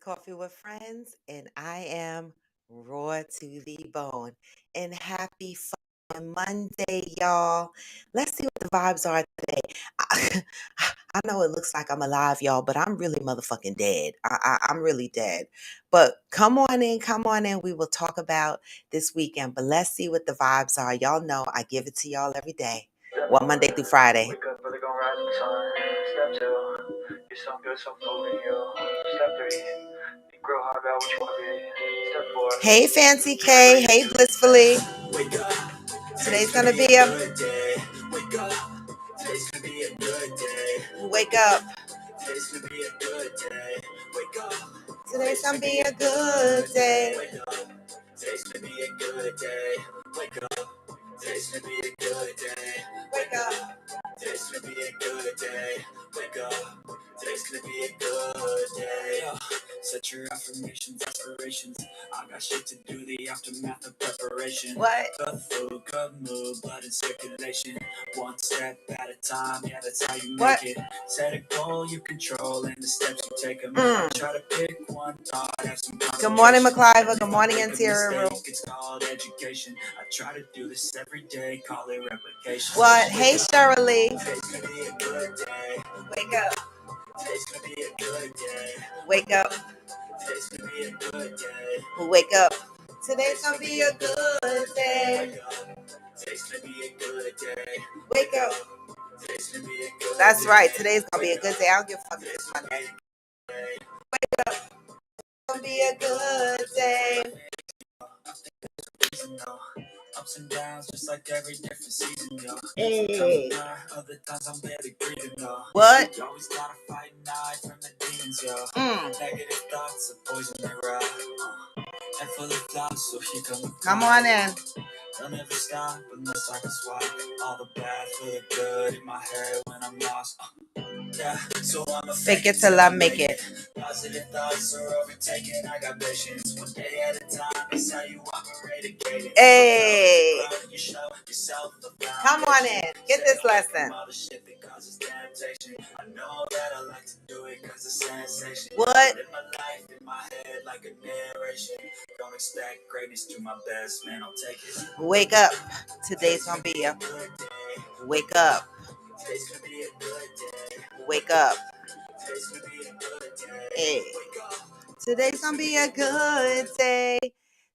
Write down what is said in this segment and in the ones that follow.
Coffee with Friends, and I am raw to the bone. And happy fucking Monday, y'all. Let's see what the vibes are today. I, I know it looks like I'm alive, y'all, but I'm really motherfucking dead. I'm really dead. But come on in, come on in. We will talk about this weekend, but let's see what the vibes are. Y'all know I give it to y'all every day. Well, Monday through Friday. Wake up, really gonna rise in the sun. Step 2, you're so good, so fluid in you. Step 3, think real hard about what you wanna be. Step 4, Hey, Fancy K. Hey, Blissfully. wake up. Today's gonna be a good day. Wake up. Today's gonna be a good day. wake up. Today's gonna be a good day. Wake up. Today's gonna be a good day. Wake up. Today's gonna be a good day. Wake up. Today's gonna be a good day. Wake up. Today's gonna be a good day. Wake up. Today's gonna be a good day. Set your affirmations, aspirations. I got shit to do, the aftermath of preparation. What? Good food, good mood, blood in circulation. One step at a time, yeah, that's how you What? make it. Set a goal you control, and the steps you take them. Try to pick one thought, have some Good morning, concentration. McCliver. Good morning, Make a Interior Room. mistake, it's called education. I try to do this every day, call it replication. What? Hey, Shirley. Today's gonna be a good day. Wake up. Today's gonna be a good day. Wake up. Today's gonna be a good day. Wake up. Today's gonna be a good day. Wake up. Today's gonna be a good day. Wake up. Today's gonna be a good day. That's right. Today's gonna be a good day. I don't give a fuck if it's Monday. Wake up. It's gonna be a good day. Ups and downs, just like every different season, yo. Hey. Other times I'm barely breathing, yo. What? You always gotta fight and hide from the demons, yo. Negative thoughts are poison they ride. And full of flaws, so here come the Come on in. They'll never stop unless I can swap all the bad for the good in my head when I'm lost. Yeah, so I'ma Fake it till I make it. Positive thoughts are overtaken. I got patience. One day at a time. It's how you operate a cadence. Hey. You show yourself the Come on in. Get this lesson. all the shit that causes temptation. I know that I like to do it cause it's sensation. What? Live my life in my head like a narration. Don't expect greatness to my best, man. I'll take it. Wake up. Today's gonna be a good day. wake up. Today's gonna be a good day. Wake up. Today's gonna be a good day. Hey. Wake up. Today's gonna be a good day.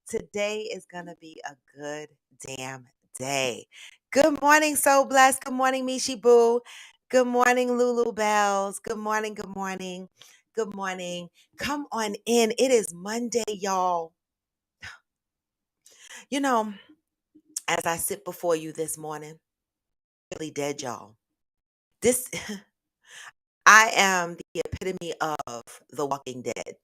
Today is gonna be a good damn day. Good morning, So Blessed. Good morning, Mishi Boo. Good morning, Lulu Bells. Good morning, good morning, good morning. Come on in. It is Monday, y'all. You know, as I sit before you this morning, really dead, y'all. This I am the epitome of The Walking Dead.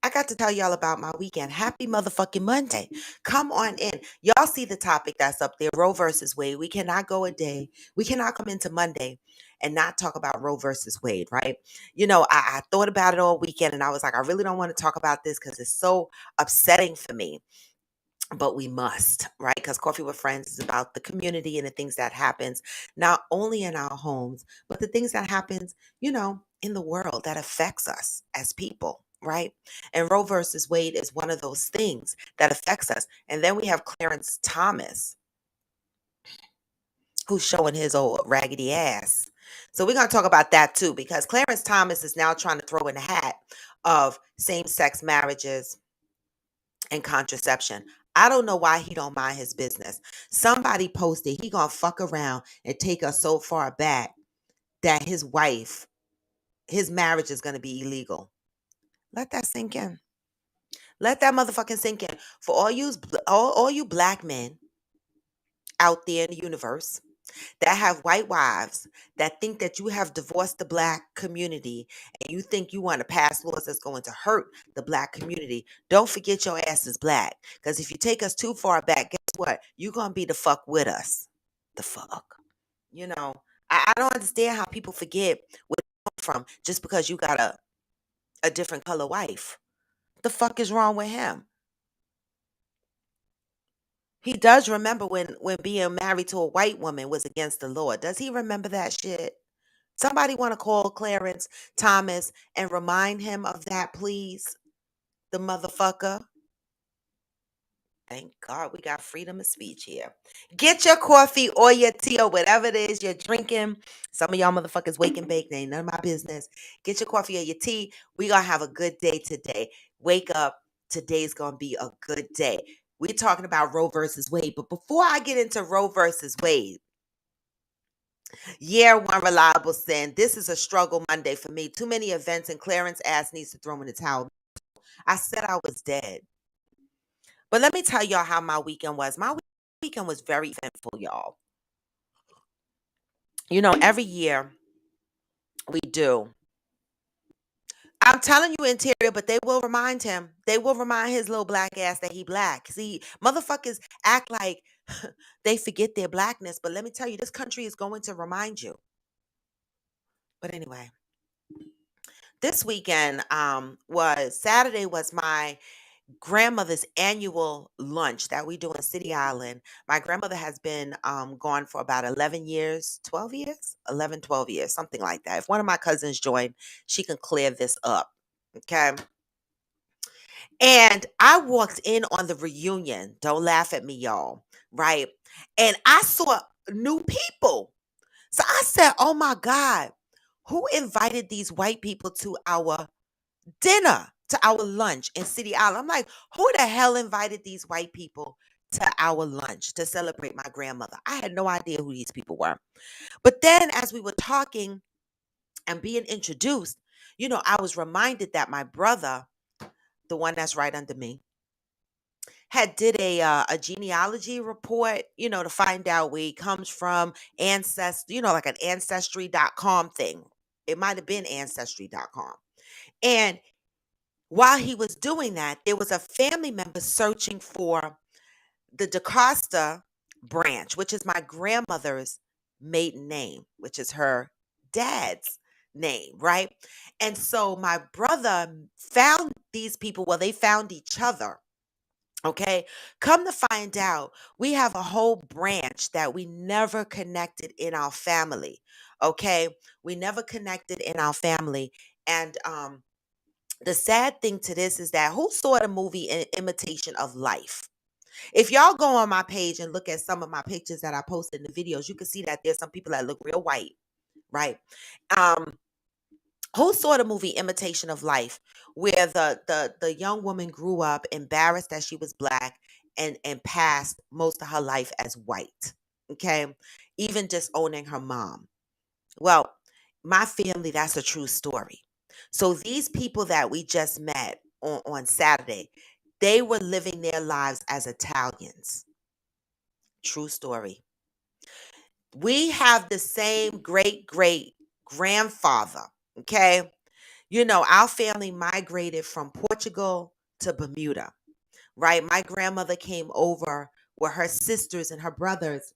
I got to tell y'all about my weekend. Happy motherfucking Monday. Come on in. Y'all see the topic that's up there, Roe versus Wade. We cannot go a day. We cannot come into Monday and not talk about Roe versus Wade, right? You know, I thought about it all weekend and I was like, I really don't want to talk about this because it's so upsetting for me. But we must, right? Because Coffee with Friends is about the community and the things that happens, not only in our homes, but the things that happens, you know, in the world that affects us as people, right? And Roe versus Wade is one of those things that affects us. And then we have Clarence Thomas, who's showing his old raggedy ass. So we're going to talk about that too, because Clarence Thomas is now trying to throw in the hat of same-sex marriages and contraception. I don't know why he don't mind his business. Somebody posted he gonna fuck around and take us so far back that his marriage is gonna be illegal. Let that sink in. Let that motherfucking sink in. For all you black men out there in the universe that have white wives that think that you have divorced the black community and you think you want to pass laws that's going to hurt the black community, don't forget your ass is black. Because if you take us too far back, guess what? You're going to be the fuck with us. The fuck. You know, I don't understand how people forget where they come from just because you got a different color wife. The fuck is wrong with him? He does remember when being married to a white woman was against the law. Does he remember that shit? Somebody want to call Clarence Thomas and remind him of that, please? The motherfucker. Thank God we got freedom of speech here. Get your coffee or your tea or whatever it is you're drinking. Some of y'all motherfuckers wake and bake. They ain't none of my business. Get your coffee or your tea. We gonna have a good day today. Wake up. Today's gonna be a good day. We're talking about Roe versus Wade. But before I get into Roe versus Wade, year one reliable sin. This is a struggle Monday for me. Too many events and Clarence ass needs to throw in the towel. I said I was dead. But let me tell y'all how my weekend was. My weekend was very eventful, y'all. Every year we do. I'm telling you, interior, but they will remind him. They will remind his little black ass that he black. See, motherfuckers act like they forget their blackness, but let me tell you, this country is going to remind you. But anyway, this weekend was Saturday was my grandmother's annual lunch that we do in City Island. My grandmother has been gone for about 11 years, 12 years, 11, 12 years, something like that. If one of my cousins join, she can clear this up. Okay. And I walked in on the reunion. Don't laugh at me, y'all. Right. And I saw new people. So I said, oh my God, who invited these white people to our dinner, to our lunch in City Island? I'm like, who the hell invited these white people to our lunch to celebrate my grandmother? I had no idea who these people were. But then as we were talking and being introduced, I was reminded that my brother, the one that's right under me, had did a genealogy report, to find out where he comes from, ancestry, like an ancestry.com thing. It might have been ancestry.com. And while he was doing that, there was a family member searching for the DaCosta branch, which is my grandmother's maiden name, which is her dad's name, right? And so my brother found these people. Well, they found each other. Okay. Come to find out, we have a whole branch that we never connected in our family. Okay. We never connected in our family. And the sad thing to this is that who saw the movie Imitation of Life? If y'all go on my page and look at some of my pictures that I posted in the videos, you can see that there's some people that look real white, right? Um, who saw the movie Imitation of Life, where the young woman grew up embarrassed that she was black and passed most of her life as white? Okay, even just owning her mom. Well, my family, that's a true story. So these people that we just met on Saturday, they were living their lives as Italians. True story. We have the same great grandfather. Okay. Our family migrated from Portugal to Bermuda, right? My grandmother came over with her sisters and her brothers.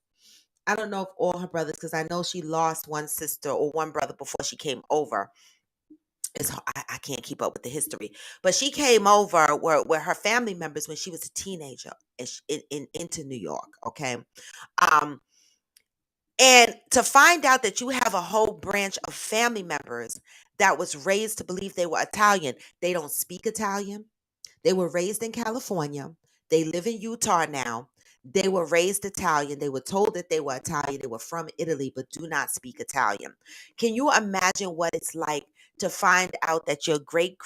I don't know if all her brothers, because I know she lost one sister or one brother before she came over. I can't keep up with the history, but she came over where her family members when she was a teenager into New York. Okay. Um, and to find out that you have a whole branch of family members that was raised to believe they were Italian, they don't speak Italian. They were raised in California. They live in Utah now. They were raised Italian. They were told that they were Italian. They were from Italy, but do not speak Italian. Can you imagine what it's like to find out that your great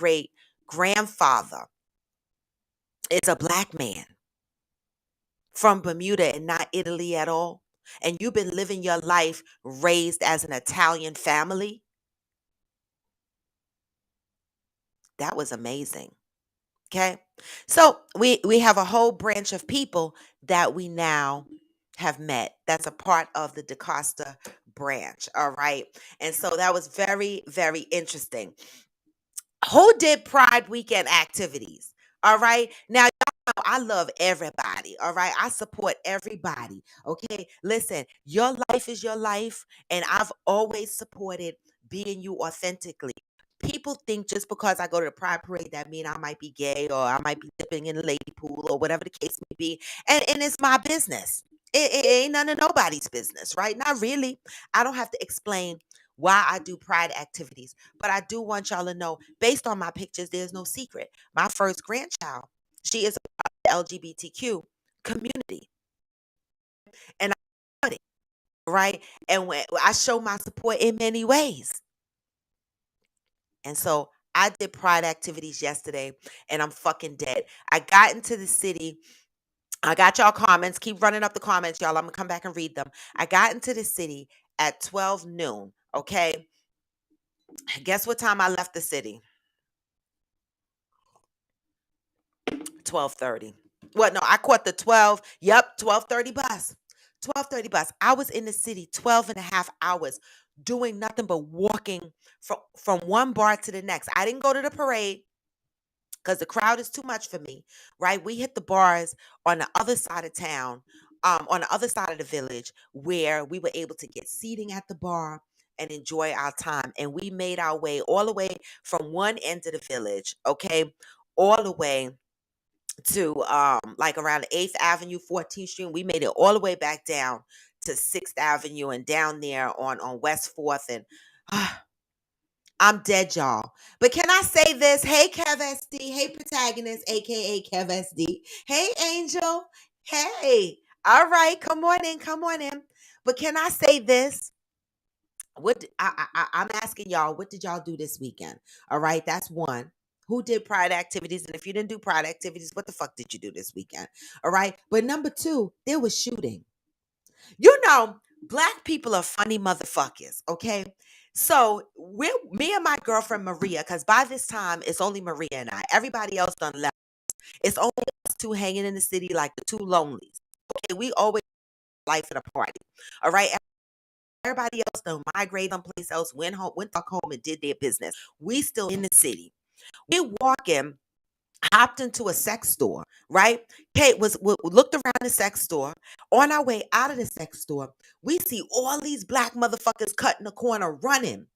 grandfather is a black man from Bermuda and not Italy at all? And you've been living your life raised as an Italian family? That was amazing. Okay. So we have a whole branch of people that we now have met. That's a part of the DaCosta branch. All right. And so that was very, very interesting. Who did Pride weekend activities? All right. Now, y'all know I love everybody. All right. I support everybody. Okay. Listen, your life is your life. And I've always supported being you authentically. People think just because I go to the Pride Parade that mean I might be gay or I might be dipping in the lady pool or whatever the case may be. And it's my business. It ain't none of nobody's business, right? Not really. I don't have to explain why I do pride activities. But I do want y'all to know, based on my pictures, there's no secret. My first grandchild, she is a part of the LGBTQ community. And I love it, right? And when I show my support in many ways. And so I did pride activities yesterday and I'm fucking dead. I got into the city. I got y'all comments. Keep running up the comments, y'all. I'm going to come back and read them. I got into the city at 12 noon. Okay. Guess what time I left the city? 12:30. Well, no, I caught the 12:30 bus. 12:30 bus. I was in the city 12 and a half hours doing nothing but walking from one bar to the next. I didn't go to the parade because the crowd is too much for me, right? We hit the bars on the other side of town, on the other side of the village, where we were able to get seating at the bar and enjoy our time. And we made our way all the way from one end of the village, okay, all the way to like around 8th Avenue, 14th Street. We made it all the way back down to 6th Avenue and down there on West 4th. And I'm dead, y'all. But can I say this? Hey, Kev SD. Hey, protagonist, aka Kev SD. Hey, Angel. Hey. All right, come on in, come on in. But can I say this? I'm asking y'all, what did y'all do this weekend? All right, that's one. Who did pride activities? And if you didn't do pride activities, what the fuck did you do this weekend? All right. But number two, there was shooting. You know, black people are funny motherfuckers, okay? So me and my girlfriend Maria, because by this time it's only Maria and I. Everybody else done left. It's only us two hanging in the city like the two lonelies. Okay, we always life at a party. All right. Everybody else done migrated someplace else, went home, went back home and did their business. We still in the city. We walking, hopped into a sex store, right? Kate looked around the sex store. On our way out of the sex store, we see all these black motherfuckers cutting the corner running.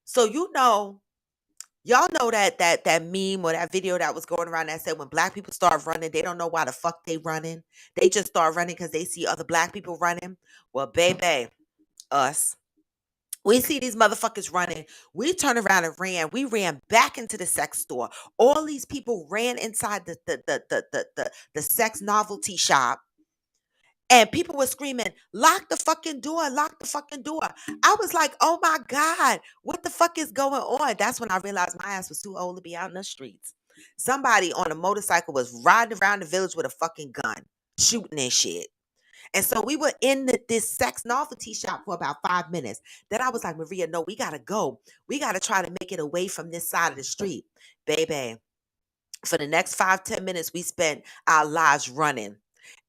So y'all know that meme or that video that was going around that said when black people start running, they don't know why the fuck they running. They just start running because they see other black people running. Well, baby, us. We see these motherfuckers running. We turned around and ran. We ran back into the sex store. All these people ran inside the sex novelty shop. And people were screaming, lock the fucking door, lock the fucking door. I was like, oh my God, what the fuck is going on? That's when I realized my ass was too old to be out in the streets. Somebody on a motorcycle was riding around the village with a fucking gun, shooting and shit. And so we were in this sex novelty shop for about 5 minutes. Then I was like, Maria, no, we got to go. We got to try to make it away from this side of the street. Baby, for the next 5, 10 minutes, we spent our lives running.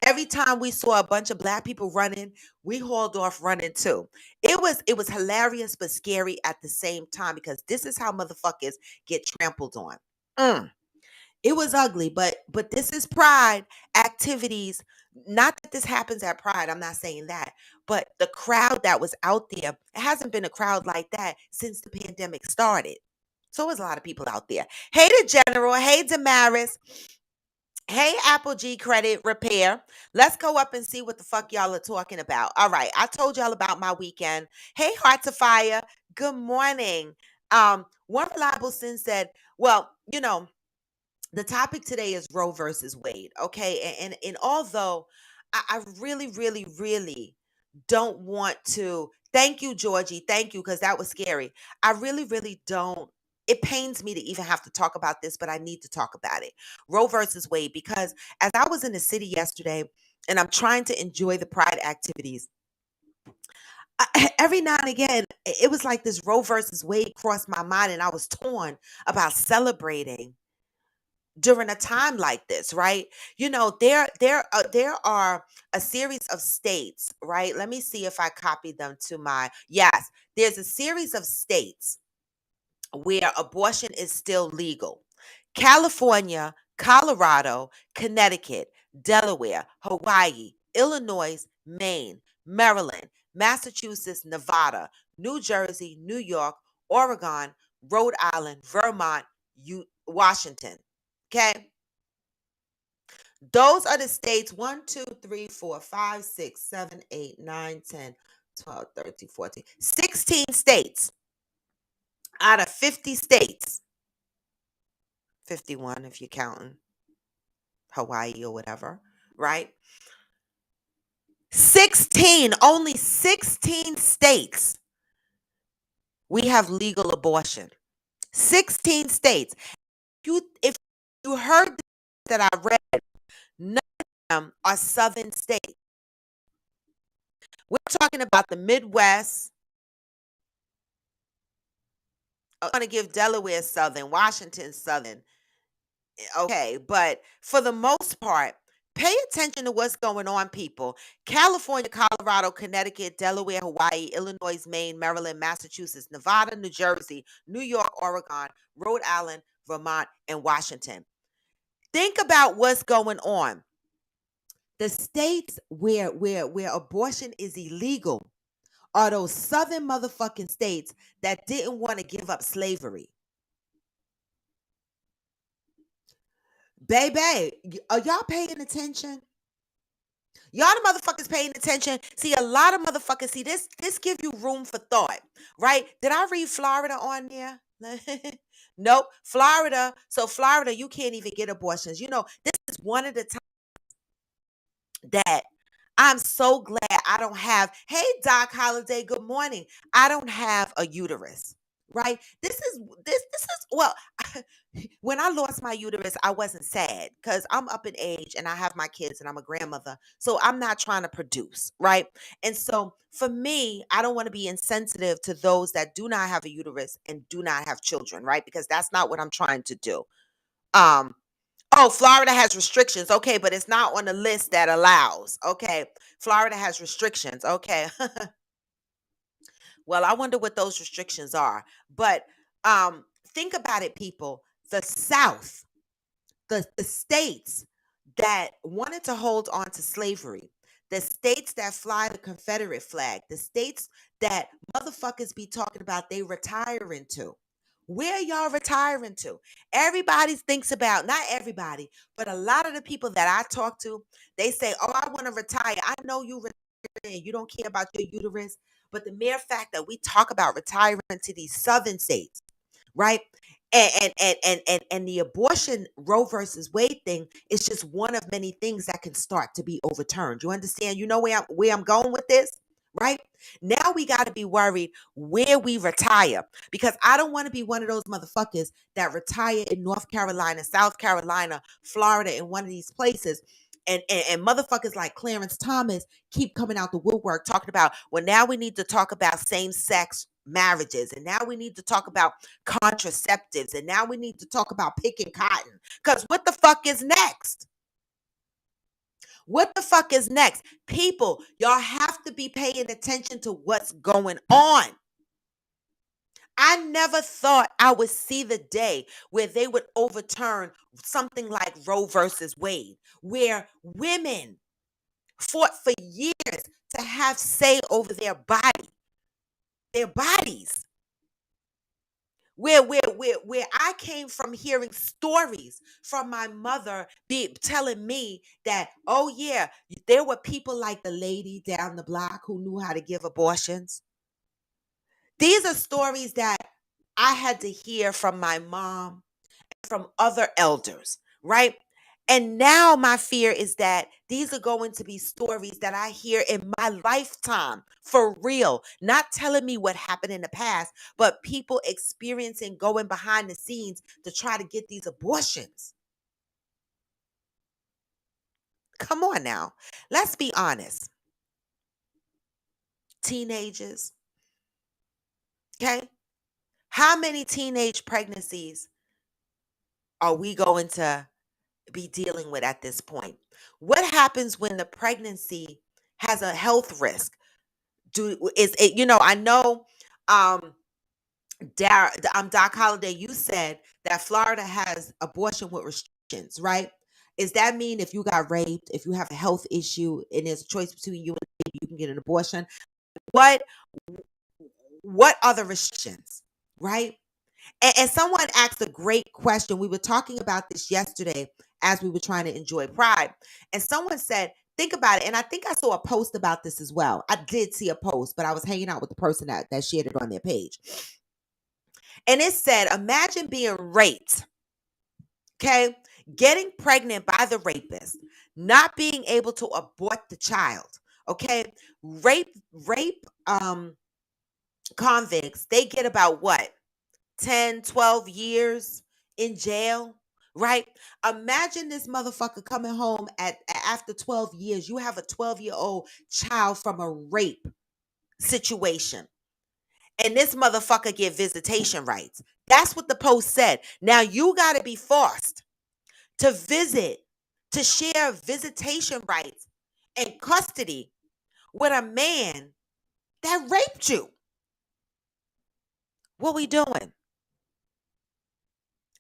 Every time we saw a bunch of black people running, we hauled off running too. It was hilarious but scary at the same time because this is how motherfuckers get trampled on. Mm. It was ugly, but this is pride activities. Not that this happens at pride, I'm not saying that. But the crowd that was out there, it hasn't been a crowd like that since the pandemic started. So there's a lot of people out there. Hey the General, hey Damaris, hey Apple G Credit Repair. Let's go up and see what the fuck y'all are talking about. All right, I told y'all about my weekend. Hey Hearts of Fire, good morning. One reliable sin said, well, the topic today is Roe versus Wade. Okay. And although I really, really, really don't want to, thank you, Georgie. Thank you, because that was scary. I really, really don't. It pains me to even have to talk about this, but I need to talk about it. Roe versus Wade, because as I was in the city yesterday and I'm trying to enjoy the pride activities, every now and again, it was like this Roe versus Wade crossed my mind and I was torn about celebrating during a time like this, right? There are a series of states, right? Let me see if I copied them to my, yes, there's a series of states where abortion is still legal. California, Colorado, Connecticut, Delaware, Hawaii, Illinois, Maine, Maryland, Massachusetts, Nevada, New Jersey, New York, Oregon, Rhode Island, Vermont, Washington. Okay. Those are the states 1, 2, 3, 4, 5, 6, 7, 8, 9, 10. 12, 13, 14, 16 states out of 50 states, 51 if you're counting Hawaii or whatever, right? 16, only 16 states we have legal abortion. 16 states. If you heard that I read, none of them are southern states. We're talking about the Midwest. I want to give Delaware southern, Washington southern. Okay, but for the most part, pay attention to what's going on, people. California, Colorado, Connecticut, Delaware, Hawaii, Illinois, Maine, Maryland, Massachusetts, Nevada, New Jersey, New York, Oregon, Rhode Island, Vermont, and Washington. Think about what's going on. The states where abortion is illegal are those southern motherfucking states that didn't want to give up slavery. Baby, are y'all paying attention? Y'all the motherfuckers paying attention. See, a lot of motherfuckers, see, this give you room for thought, right? Did I read Florida on there? Nope. Florida. So Florida, you can't even get abortions. You know, this is one of the times that I'm so glad I don't have, hey, Doc Holiday, good morning. I don't have a uterus, right? This is well, when I lost my uterus, I wasn't sad because I'm up in age and I have my kids and I'm a grandmother. So I'm not trying to produce, right? And so for me, I don't want to be insensitive to those that do not have a uterus and do not have children, right? Because that's not what I'm trying to do. Um, Oh, Florida has restrictions. Okay, but it's not on the list that allows. Okay. Florida has restrictions. Okay. Well, I wonder what those restrictions are. But think about it, people. The South, the states that wanted to hold on to slavery, the states that fly the Confederate flag, the states that motherfuckers be talking about they retiring to. Where y'all retiring to? Everybody thinks about, not everybody, but a lot of the people that I talk to, they say, oh, I want to retire. I know you retire and you don't care about your uterus, but the mere fact that we talk about retiring to these southern states, right? And the abortion Roe versus Wade thing is just one of many things that can start to be overturned. You understand? You know where I'm going with this, right? Now we got to be worried where we retire because I don't want to be one of those motherfuckers that retire in North Carolina, South Carolina, Florida, in one of these places. And motherfuckers like Clarence Thomas keep coming out the woodwork talking about, well, now we need to talk about same-sex marriages, and now we need to talk about contraceptives, and now we need to talk about picking cotton. Because what the fuck is next? What the fuck is next? People, y'all have to be paying attention to what's going on. I never thought I would see the day where they would overturn something like Roe versus Wade, where women fought for years to have say over their bodies. Where I came from hearing stories from my mother telling me that, oh yeah, there were people like the lady down the block who knew how to give abortions. These are stories that I had to hear from my mom, from other elders, right? And now my fear is that these are going to be stories that I hear in my lifetime for real, not telling me what happened in the past, but people experiencing going behind the scenes to try to get these abortions. Come on now. Let's be honest. Teenagers, okay? How many teenage pregnancies are we going to be dealing with at this point? What happens when the pregnancy has a health risk? Is it, I know um Doc Holiday, you said that Florida has abortion with restrictions, right? Does that mean if you got raped, if you have a health issue and there's a choice between you and the baby, you can get an abortion? What what are the restrictions, right? And someone asked a great question. We were talking about this yesterday as we were trying to enjoy Pride. And someone said, Think about it. And I think I saw a post about this as well. I did see a post, but I was hanging out with the person that shared it on their page. And it said, imagine being raped, okay? Getting pregnant by the rapist, not being able to abort the child, okay? Rape convicts, they get about what? 10, 12 years in jail, right? Imagine this motherfucker coming home after 12 years. You have a 12-year-old child from a rape situation. And this motherfucker get visitation rights. That's what the post said. Now you got to be forced to visit, to share visitation rights and custody with a man that raped you. What we doing?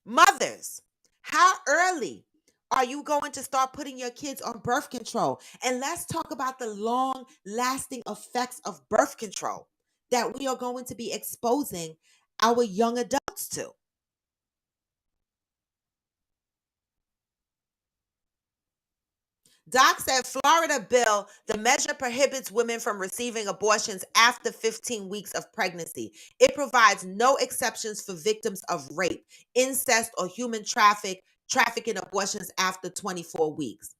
Mothers, how early are you going to start putting your kids on birth control? And let's talk about the long lasting effects of birth control that we are going to be exposing our young adults to. Doc said Florida bill, the measure prohibits women from receiving abortions after 15 weeks of pregnancy. It provides no exceptions for victims of rape, incest, or human trafficking abortions after 24 weeks.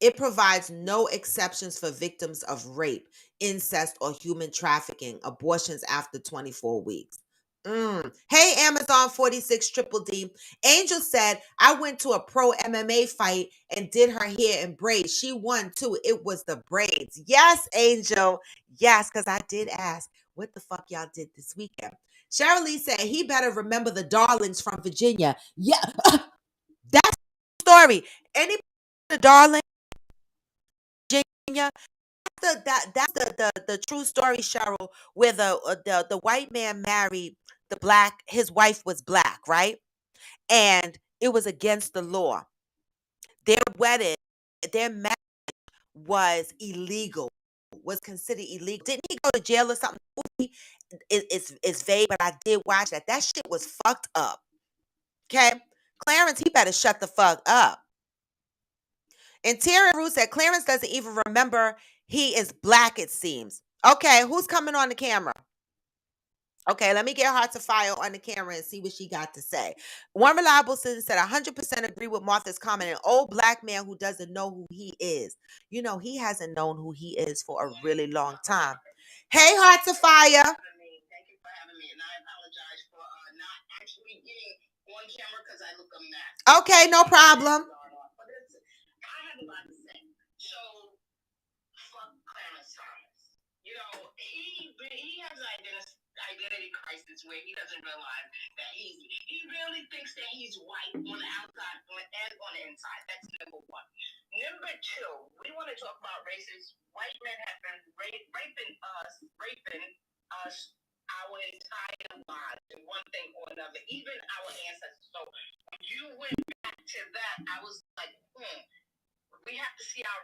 It provides no exceptions for victims of rape, incest, or human trafficking abortions after 24 weeks. Hey, Amazon 46 Triple D. Angel said, I went to a pro MMA fight and did her hair in braids. She won too. It was the braids. Yes, Angel. Yes, because I did ask what the fuck y'all did this weekend. Cheryl Lee said, he better remember the darlings from Virginia. Yeah, that's the story. Any the darling, Virginia, that's the true story, Cheryl, where the white man married the black, his wife was black, right? And it was against the law. Their wedding, their marriage was illegal, was considered illegal. Didn't he go to jail or something? It's vague, but I did watch that. That shit was fucked up. Okay? Clarence, he better shut the fuck up. And Terry Ruth said Clarence doesn't even remember he is black, it seems. Okay, who's coming on the camera? Okay, let me get Hearts of Fire on the camera and see what she got to say. One reliable citizen said, 100% agree with Martha's comment. An old black man who doesn't know who he is. You know, he hasn't known who he is for a really long time. Hey, Hearts of Fire. Thank you for having me. And I apologize for not actually getting on camera because I look a mess. Okay, no problem. But I have a lot to say. So, fuck Clarence Thomas. You know, he has an identity crisis where he doesn't realize that he really thinks that he's white on the outside and on the inside. That's number one. Number two, we want to talk about races. White men have been raping us our entire lives in one thing or another, even our ancestors. So when you went back to that, I was like, we have to see our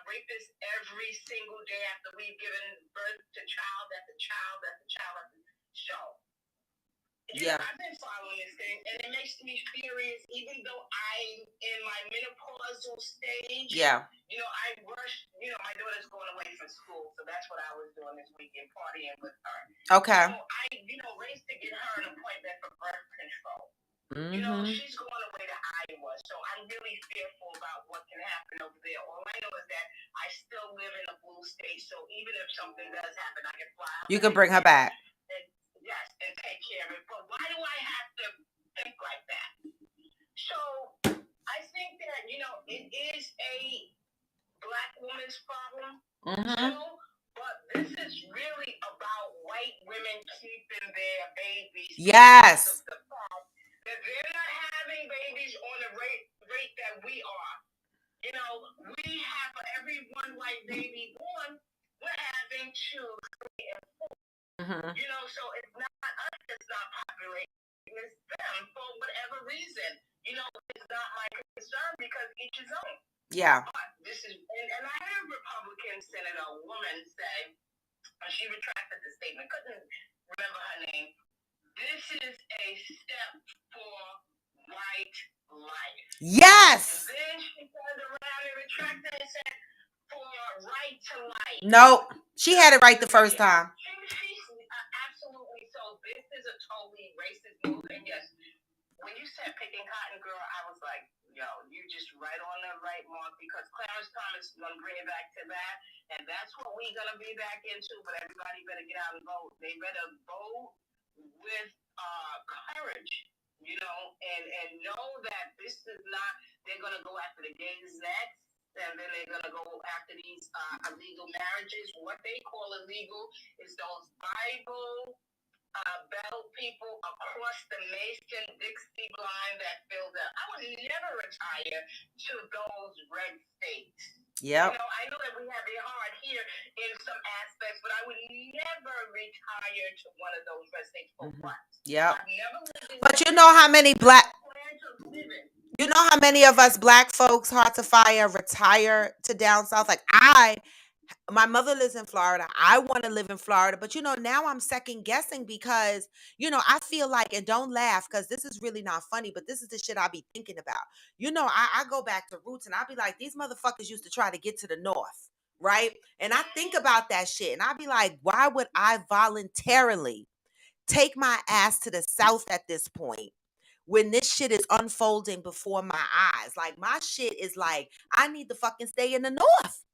rapists every single day after we've given birth to child after child after child after child. Yeah, I've been following this thing, and it makes me furious, even though I'm in my menopausal stage. Yeah. You know, I rush, my daughter's going away from school, so that's what I was doing this weekend, partying with her. Okay. So I, raced to get her an appointment for birth control. You know, she's going away to Iowa, so I'm really fearful about what can happen over there. All I know is that I still live in a blue state, so even if something does happen, I can fly out. You can bring her back. Yes, and take care of it. But why do I have to think like that? So I think that, it is a black woman's problem. But this is really about white women keeping their babies. Yes. The fact that they're not having babies on the rate that we are. We have for every one white baby born, we're having 2, 3, and 4. So it's not us that's not populating, it's them for whatever reason. It's not my concern because each is own. Yeah. But this is, and I heard a Republican senator, a woman, say, and she retracted the statement, couldn't remember her name. This is a step for white life. Yes. And then she turned around No, she had it right the first time. Absolutely. So this is a totally racist move. And yes, when you said picking cotton, girl, I was like, yo, you just right on the right mark, because Clarence Thomas is gonna bring it back to that, and that's what we're gonna be back into. But everybody better get out and vote. They better vote with courage, and know that this is not. They're gonna go after the gays next. And then they're gonna go after these illegal marriages. What they call illegal is those Bible Belt people across the Mason-Dixie line that filled up. I would never retire to those red states. Yep. I know that we have it hard here in some aspects, but I would never retire to one of those red states for what? Yep. I've never lived in But you know how many of us black folks, Heart to Fire, retire to down south? Like my mother lives in Florida. I want to live in Florida, but now I'm second guessing because, I feel like, and don't laugh because this is really not funny, but this is the shit I be thinking about. I go back to roots and I be like, these motherfuckers used to try to get to the north, right? And I think about that shit and I be like, why would I voluntarily take my ass to the south at this point when this shit is unfolding before my eyes? Like, my shit is like, I need to fucking stay in the north.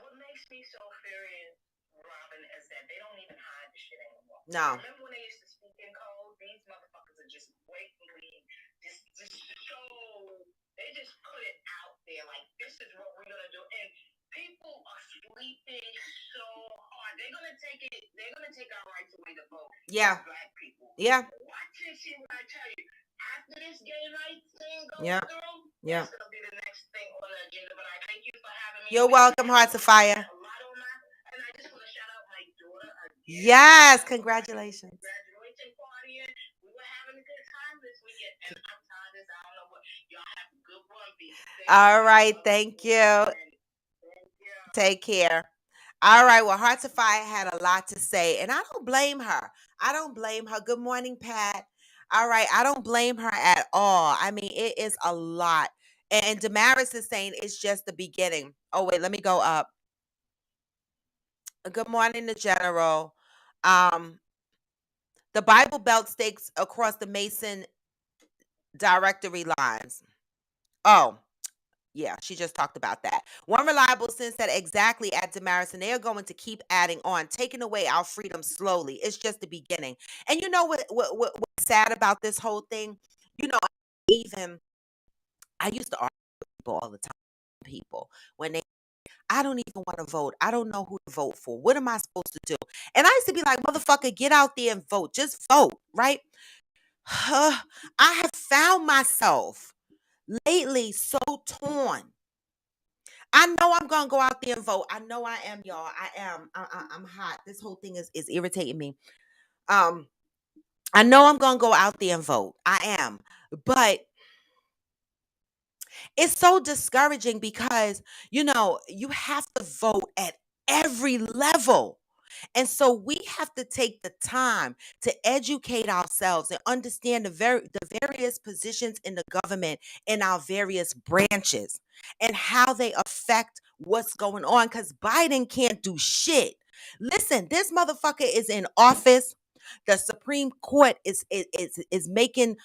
What makes me so furious, Robin, is that they don't even hide the shit anymore. No. Remember when they used to speak in code? These motherfuckers are just blatantly just so they just put it out there like this is what we're gonna do, and people are sleeping so hard. They're gonna take our rights away to vote. Yeah. Black people. Yeah. Watch and see what I tell you. After this gay rights thing goes through, yeah, that's gonna be the next thing on the agenda. But I thank you for having me. You're welcome, Hearts of Fire. And I just want to shout out my daughter again. Yes, congratulations. Graduation party. We were having a good time this weekend, and I'm tired as I don't know what. Y'all have a good one. Be safe. All right, thank you. Take care. All right, well, Hearts of Fire had a lot to say, and I don't blame her. Good morning, Pat. All right, I don't blame her at all. I mean, it is a lot. And Damaris is saying it's just the beginning. Oh, wait, let me go up. Good morning, the General. The Bible Belt stakes across the Mason directory lines. Oh, yeah, she just talked about that. One reliable sense that exactly at Damaris, and they are going to keep adding on, taking away our freedom slowly. It's just the beginning. And you know what's sad about this whole thing? Even I used to argue with people all the time. People when I don't even want to vote. I don't know who to vote for. What am I supposed to do? And I used to be like, motherfucker, get out there and vote. Just vote, right? I have found myself lately so torn. I know I'm gonna go out there and vote. I know I am, y'all. I am. I'm hot. This whole thing is irritating me. I know I'm gonna go out there and vote. I am, but it's so discouraging because you have to vote at every level. And so we have to take the time to educate ourselves and understand the various positions in the government in our various branches and how they affect what's going on, because Biden can't do shit. Listen, this motherfucker is in office. The Supreme Court is making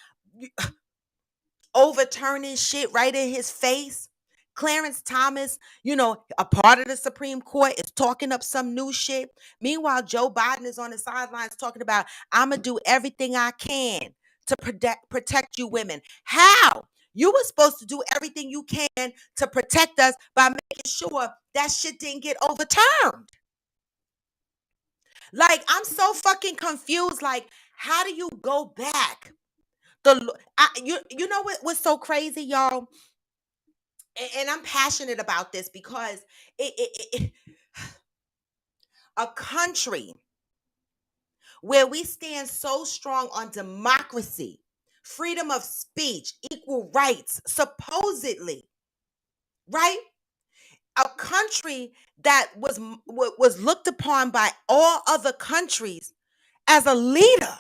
overturning shit right in his face. Clarence Thomas, a part of the Supreme Court, is talking up some new shit. Meanwhile, Joe Biden is on the sidelines talking about, I'm going to do everything I can to protect you women. How? You were supposed to do everything you can to protect us by making sure that shit didn't get overturned. Like, I'm so fucking confused. Like, how do you go back? You know what's so crazy, y'all? And I'm passionate about this because a country where we stand so strong on democracy, freedom of speech, equal rights, supposedly, right? A country that was looked upon by all other countries as a leader,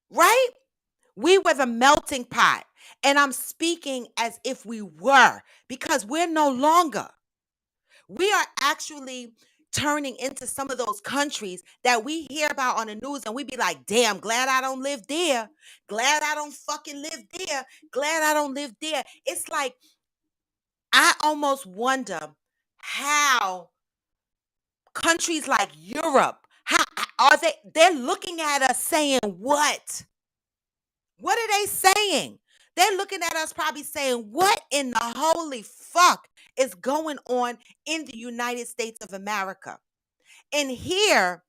right? We were the melting pot. And I'm speaking as if we were, because we're no longer. We are actually turning into some of those countries that we hear about on the news and we be like, damn, glad I don't live there. Glad I don't fucking live there. Glad I don't live there. It's like, I almost wonder how countries like Europe, how are they're looking at us saying what? What are they saying? They're looking at us probably saying, what in the holy fuck is going on in the United States of America? And here,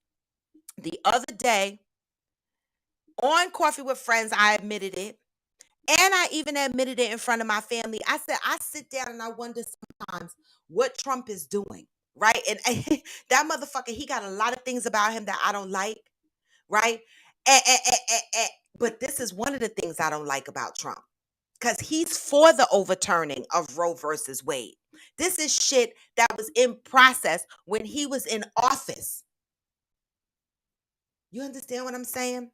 the other day, on Coffee with Friends, I admitted it. And I even admitted it in front of my family. I said, I sit down and I wonder sometimes what Trump is doing, right? And that motherfucker, he got a lot of things about him that I don't like, right? But this is one of the things I don't like about Trump because he's for the overturning of Roe versus Wade. This is shit that was in process when he was in office. You understand what I'm saying?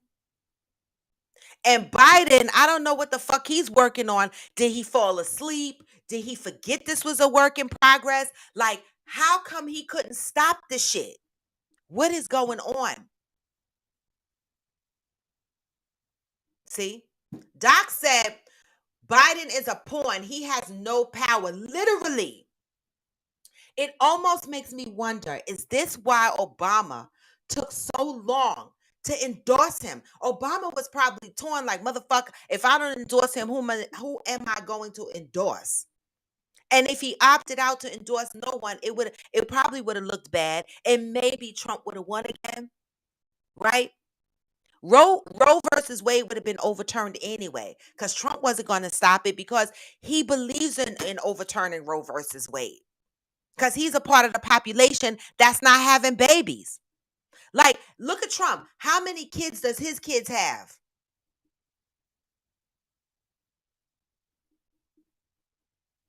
And Biden, I don't know what the fuck he's working on. Did he fall asleep? Did he forget this was a work in progress? Like, how come he couldn't stop the shit? What is going on? See? Doc said Biden is a pawn. He has no power. Literally. It almost makes me wonder, is this why Obama took so long to endorse him? Obama was probably torn like, motherfucker, if I don't endorse him, who am I going to endorse? And if he opted out to endorse no one, it probably would have looked bad. And maybe Trump would have won again, right? Roe versus Wade would have been overturned anyway, because Trump wasn't going to stop it because he believes in overturning Roe versus Wade. Because he's a part of the population that's not having babies. Like, look at Trump. How many kids does his kids have?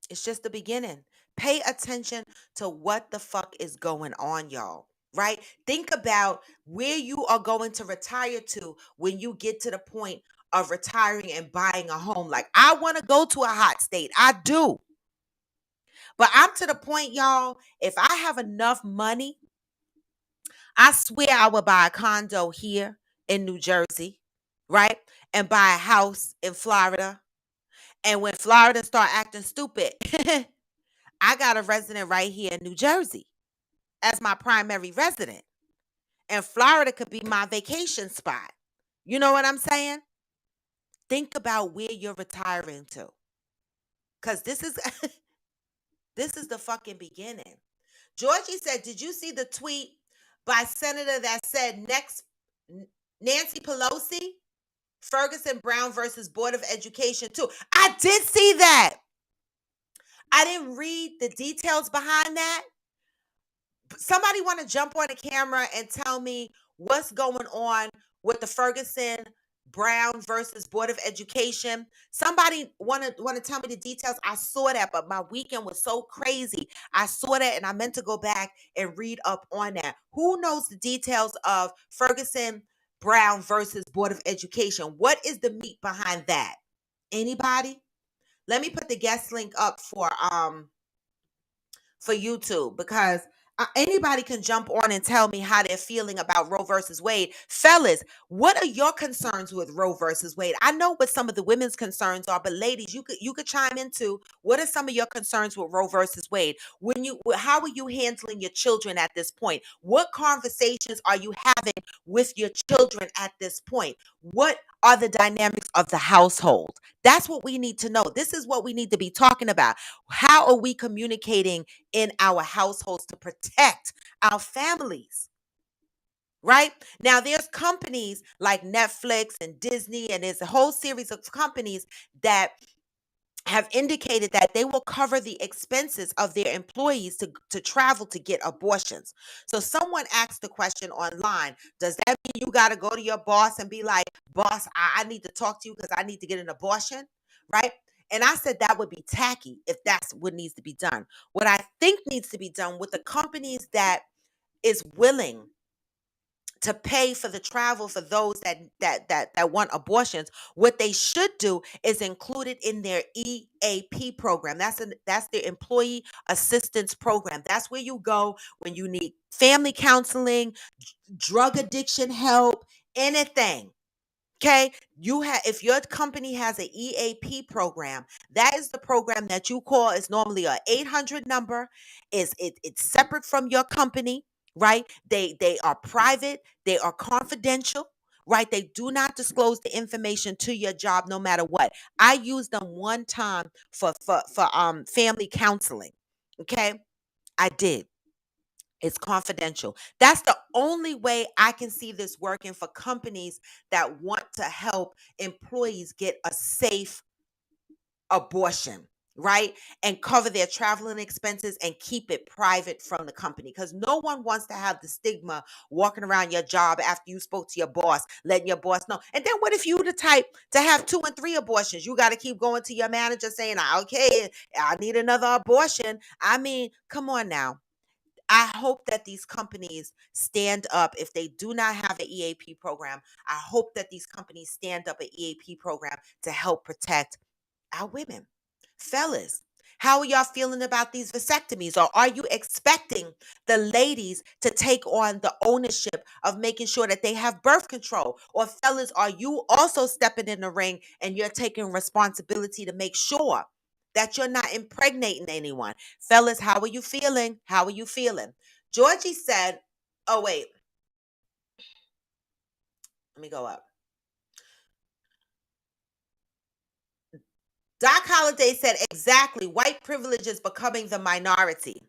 It's just the beginning. Pay attention to what the fuck is going on, y'all. Right? Think about where you are going to retire to when you get to the point of retiring and buying a home. Like, I want to go to a hot state. I do. But I'm to the point, y'all, if I have enough money, I swear I would buy a condo here in New Jersey, right? And buy a house in Florida. And when Florida start acting stupid, I got a resident right here in New Jersey as my primary resident. And Florida could be my vacation spot. You know what I'm saying? Think about where you're retiring to. Cause this is this is the fucking beginning. Georgie said, did you see the tweet by Senator that said next Nancy Pelosi? Ferguson Brown versus Board of Education too. I did see that. I didn't read the details behind that. Somebody want to jump on the camera and tell me what's going on with the Ferguson Brown versus Board of Education. Somebody want to tell me the details. I saw that, but my weekend was so crazy. I saw that and I meant to go back and read up on that. Who knows the details of Ferguson Brown versus Board of Education? What is the meat behind that? Anybody? Let me put the guest link up for YouTube because anybody can jump on and tell me how they're feeling about Roe versus Wade. Fellas, what are your concerns with Roe versus Wade? I know what some of the women's concerns are, but ladies, you could chime into what are some of your concerns with Roe versus Wade? How are you handling your children at this point? What conversations are you having with your children at this point? What are the dynamics of the household? That's what we need to know. This is what we need to be talking about. How are we communicating in our households to protect our families? Right? Now, there's companies like Netflix and Disney, and there's a whole series of companies that have indicated that they will cover the expenses of their employees to travel to get abortions. So someone asked the question online, does that mean you got to go to your boss and be like, boss, I need to talk to you because I need to get an abortion? Right? And I said that would be tacky if that's what needs to be done. What I think needs to be done with the companies that is willing to pay for the travel for those that want abortions. What they should do is include it in their EAP program. That's their employee assistance program. That's where you go when you need family counseling, drug addiction help, anything. Okay, you have if your company has an EAP program, that is the program that you call. It's normally a 800 number. It's separate from your company, right? They are private, they are confidential, right? They do not disclose the information to your job no matter what. I used them one time for family counseling. Okay? I did. It's confidential. That's the only way I can see this working for companies that want to help employees get a safe abortion, right? And cover their traveling expenses and keep it private from the company because no one wants to have the stigma walking around your job after you spoke to your boss, letting your boss know. And then what if you the type to have 2 and 3 abortions? You got to keep going to your manager saying, okay, I need another abortion. I mean, come on now. I hope that these companies stand up. If they do not have an EAP program, I hope that these companies stand up an EAP program to help protect our women. Fellas, how are y'all feeling about these vasectomies? Or are you expecting the ladies to take on the ownership of making sure that they have birth control? Or fellas, are you also stepping in the ring and you're taking responsibility to make sure that you're not impregnating anyone? Fellas, how are you feeling? How are you feeling? Georgie said, oh, wait, let me go up. Doc Holliday said, exactly, white privilege is becoming the minority.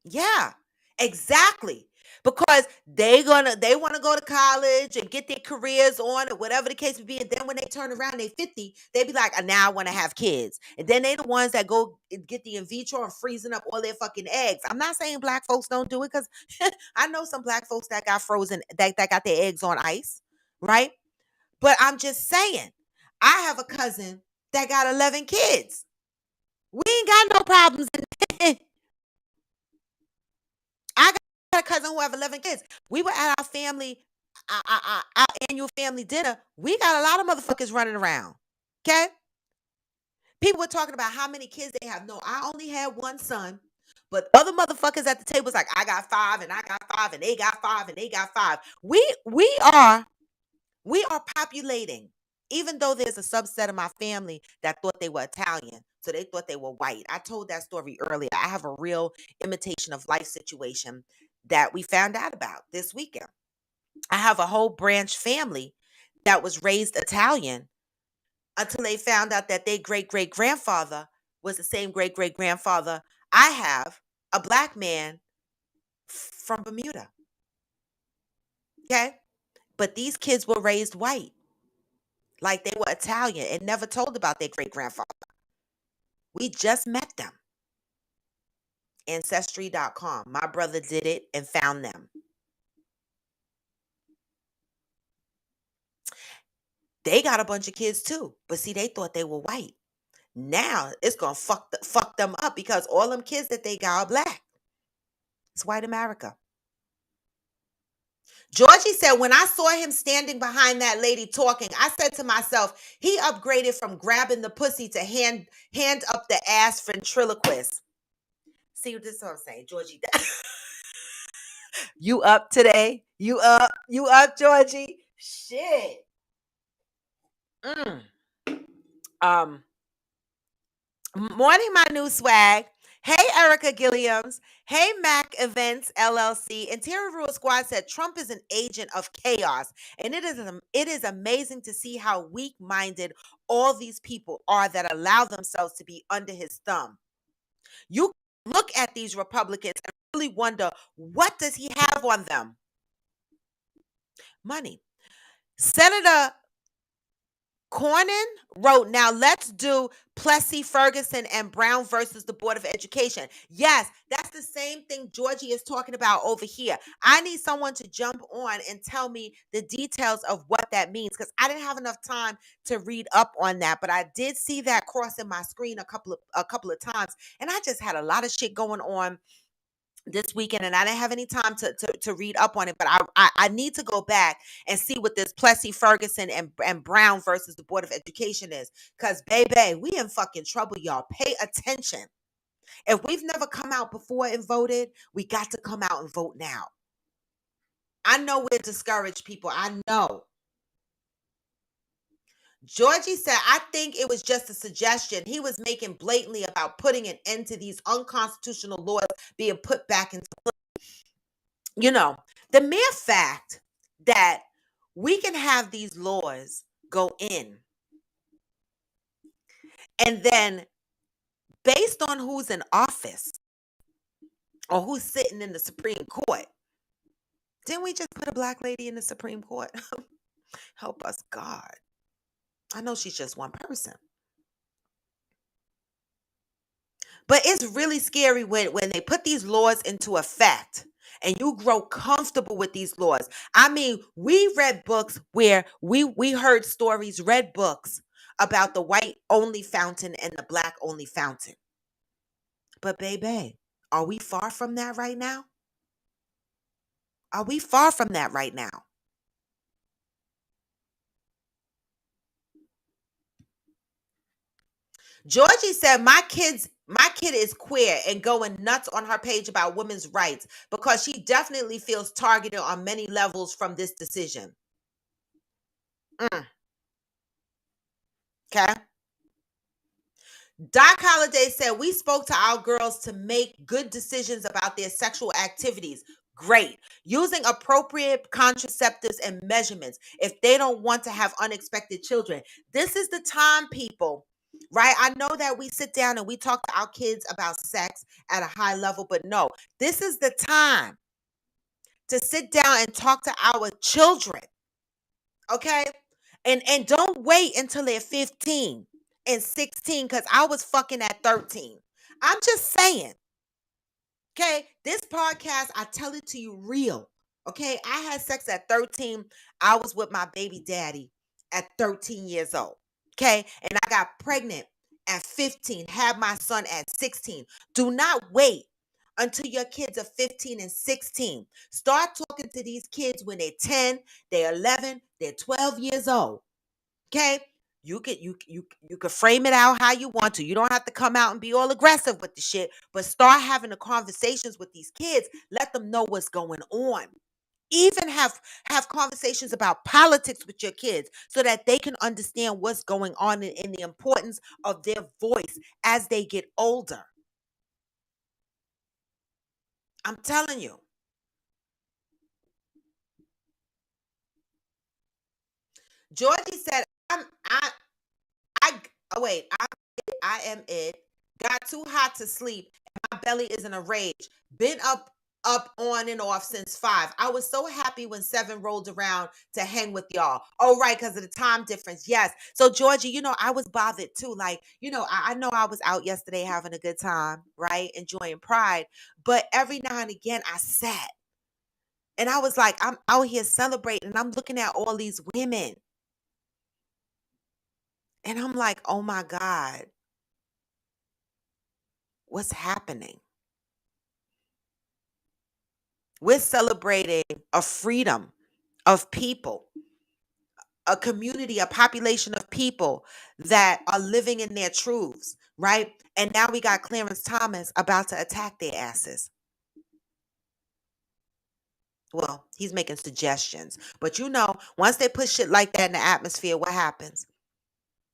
Yeah, exactly. Because they want to go to college and get their careers on or whatever the case may be. And then when they turn around, they 50, they be like, now I want to have kids. And then they the ones that go and get the in vitro and freezing up all their fucking eggs. I'm not saying black folks don't do it because I know some black folks that got frozen, that got their eggs on ice, right? But I'm just saying, I have a cousin that got 11 kids. We ain't got no problems. I got a cousin who have 11 kids. We were at our family, our annual family dinner. We got a lot of motherfuckers running around. Okay? People were talking about how many kids they have. No, I only had one son. But other motherfuckers at the table was like, I got 5 and I got 5 and they got 5 and they got 5. We are populating. Even though there's a subset of my family that thought they were Italian, so they thought they were white. I told that story earlier. I have a real imitation of life situation that we found out about this weekend. I have a whole branch family that was raised Italian until they found out that their great great grandfather was the same great great grandfather I have, a black man from Bermuda. Okay? But these kids were raised white, like they were Italian and never told about their great grandfather. We just met them. Ancestry.com. My brother did it and found them. They got a bunch of kids too, but see, they thought they were white. Now it's gonna fuck them up because all them kids that they got are black. It's white America. Georgie said, when I saw him standing behind that lady talking, I said to myself, he upgraded from grabbing the pussy to hand up the ass ventriloquist. See, this is what I'm saying, Georgie. You up today? You up, Georgie? Shit. Mm. Um, Morning, my new swag. Hey, Erica Gilliams. Hey, Mac Events LLC. Interior Rule Squad said Trump is an agent of chaos, and it is amazing to see how weak-minded all these people are that allow themselves to be under his thumb. You look at these Republicans and really wonder, what does he have on them? Money. Senator Cornyn wrote, now let's do Plessy, Ferguson, and Brown versus the Board of Education. Yes, that's the same thing Georgie is talking about over here. I need someone to jump on and tell me the details of what that means because I didn't have enough time to read up on that, but I did see that crossing my screen a couple of times, and I just had a lot of shit going on this weekend, and I didn't have any time to read up on it, but I need to go back and see what this Plessy Ferguson and Brown versus the Board of Education is. Because, baby, we in fucking trouble, y'all. Pay attention. If we've never come out before and voted, we got to come out and vote now. I know we're discouraged people. I know. Georgie said, I think it was just a suggestion. He was making blatantly about putting an end to these unconstitutional laws being put back into, the mere fact that we can have these laws go in, and then based on who's in office or who's sitting in the Supreme Court, didn't we just put a black lady in the Supreme Court? Help us, God. I know she's just one person. But it's really scary when they put these laws into effect and you grow comfortable with these laws. I mean, we read books where we heard stories, read books about the white only fountain and the black only fountain. But baby, are we far from that right now? Are we far from that right now? Georgie said, my kid is queer and going nuts on her page about women's rights because she definitely feels targeted on many levels from this decision. Okay. Doc Holliday said, we spoke to our girls to make good decisions about their sexual activities. Great. Using appropriate contraceptives and measurements if they don't want to have unexpected children. This is the time, people, right? I know that we sit down and we talk to our kids about sex at a high level, but no, this is the time to sit down and talk to our children. Okay? And don't wait until they're 15 and 16, because I was fucking at 13. I'm just saying. Okay, this podcast, I tell it to you real. Okay, I had sex at 13. I was with my baby daddy at 13 years old. Okay, and I got pregnant at 15, had my son at 16. Do not wait until your kids are 15 and 16. Start talking to these kids when they're 10, they're 11, they're 12 years old. Okay? You could frame it out how you want to. You don't have to come out and be all aggressive with the shit, but start having the conversations with these kids. Let them know what's going on. Even have conversations about politics with your kids so that they can understand what's going on and the importance of their voice as they get older. I'm telling you. Georgie said, I oh wait, I am it. Got too hot to sleep. My belly is in a rage. Been up on and off since 5. I was so happy when 7 rolled around to hang with y'all. Oh, right, because of the time difference. Yes. So Georgie, I was bothered too. Like, I know I was out yesterday having a good time, right? Enjoying Pride. But every now and again I sat and I was like, I'm out here celebrating and I'm looking at all these women. And I'm like, oh my God, what's happening? We're celebrating a freedom of people, a community, a population of people that are living in their truths, right? And now we got Clarence Thomas about to attack their asses. Well, he's making suggestions. But once they put shit like that in the atmosphere, what happens?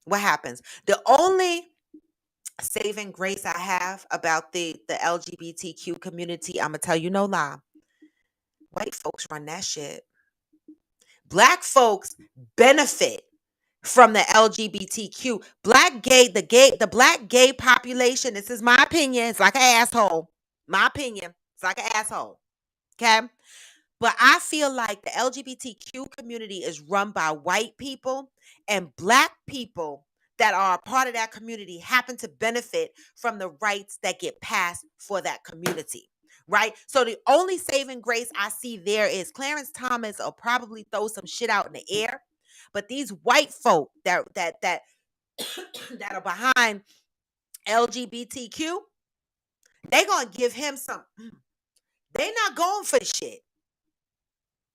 What happens? The only saving grace I have about the LGBTQ community, I'm going to tell you no lie. White folks run that shit. Black folks benefit from the LGBTQ. The black gay population, this is my opinion, it's like an asshole. My opinion, it's like an asshole. Okay? But I feel like the LGBTQ community is run by white people, and black people that are a part of that community happen to benefit from the rights that get passed for that community. Right? So the only saving grace I see there is Clarence Thomas will probably throw some shit out in the air. But these white folk that that are behind LGBTQ, they gonna give him some. They not going for the shit.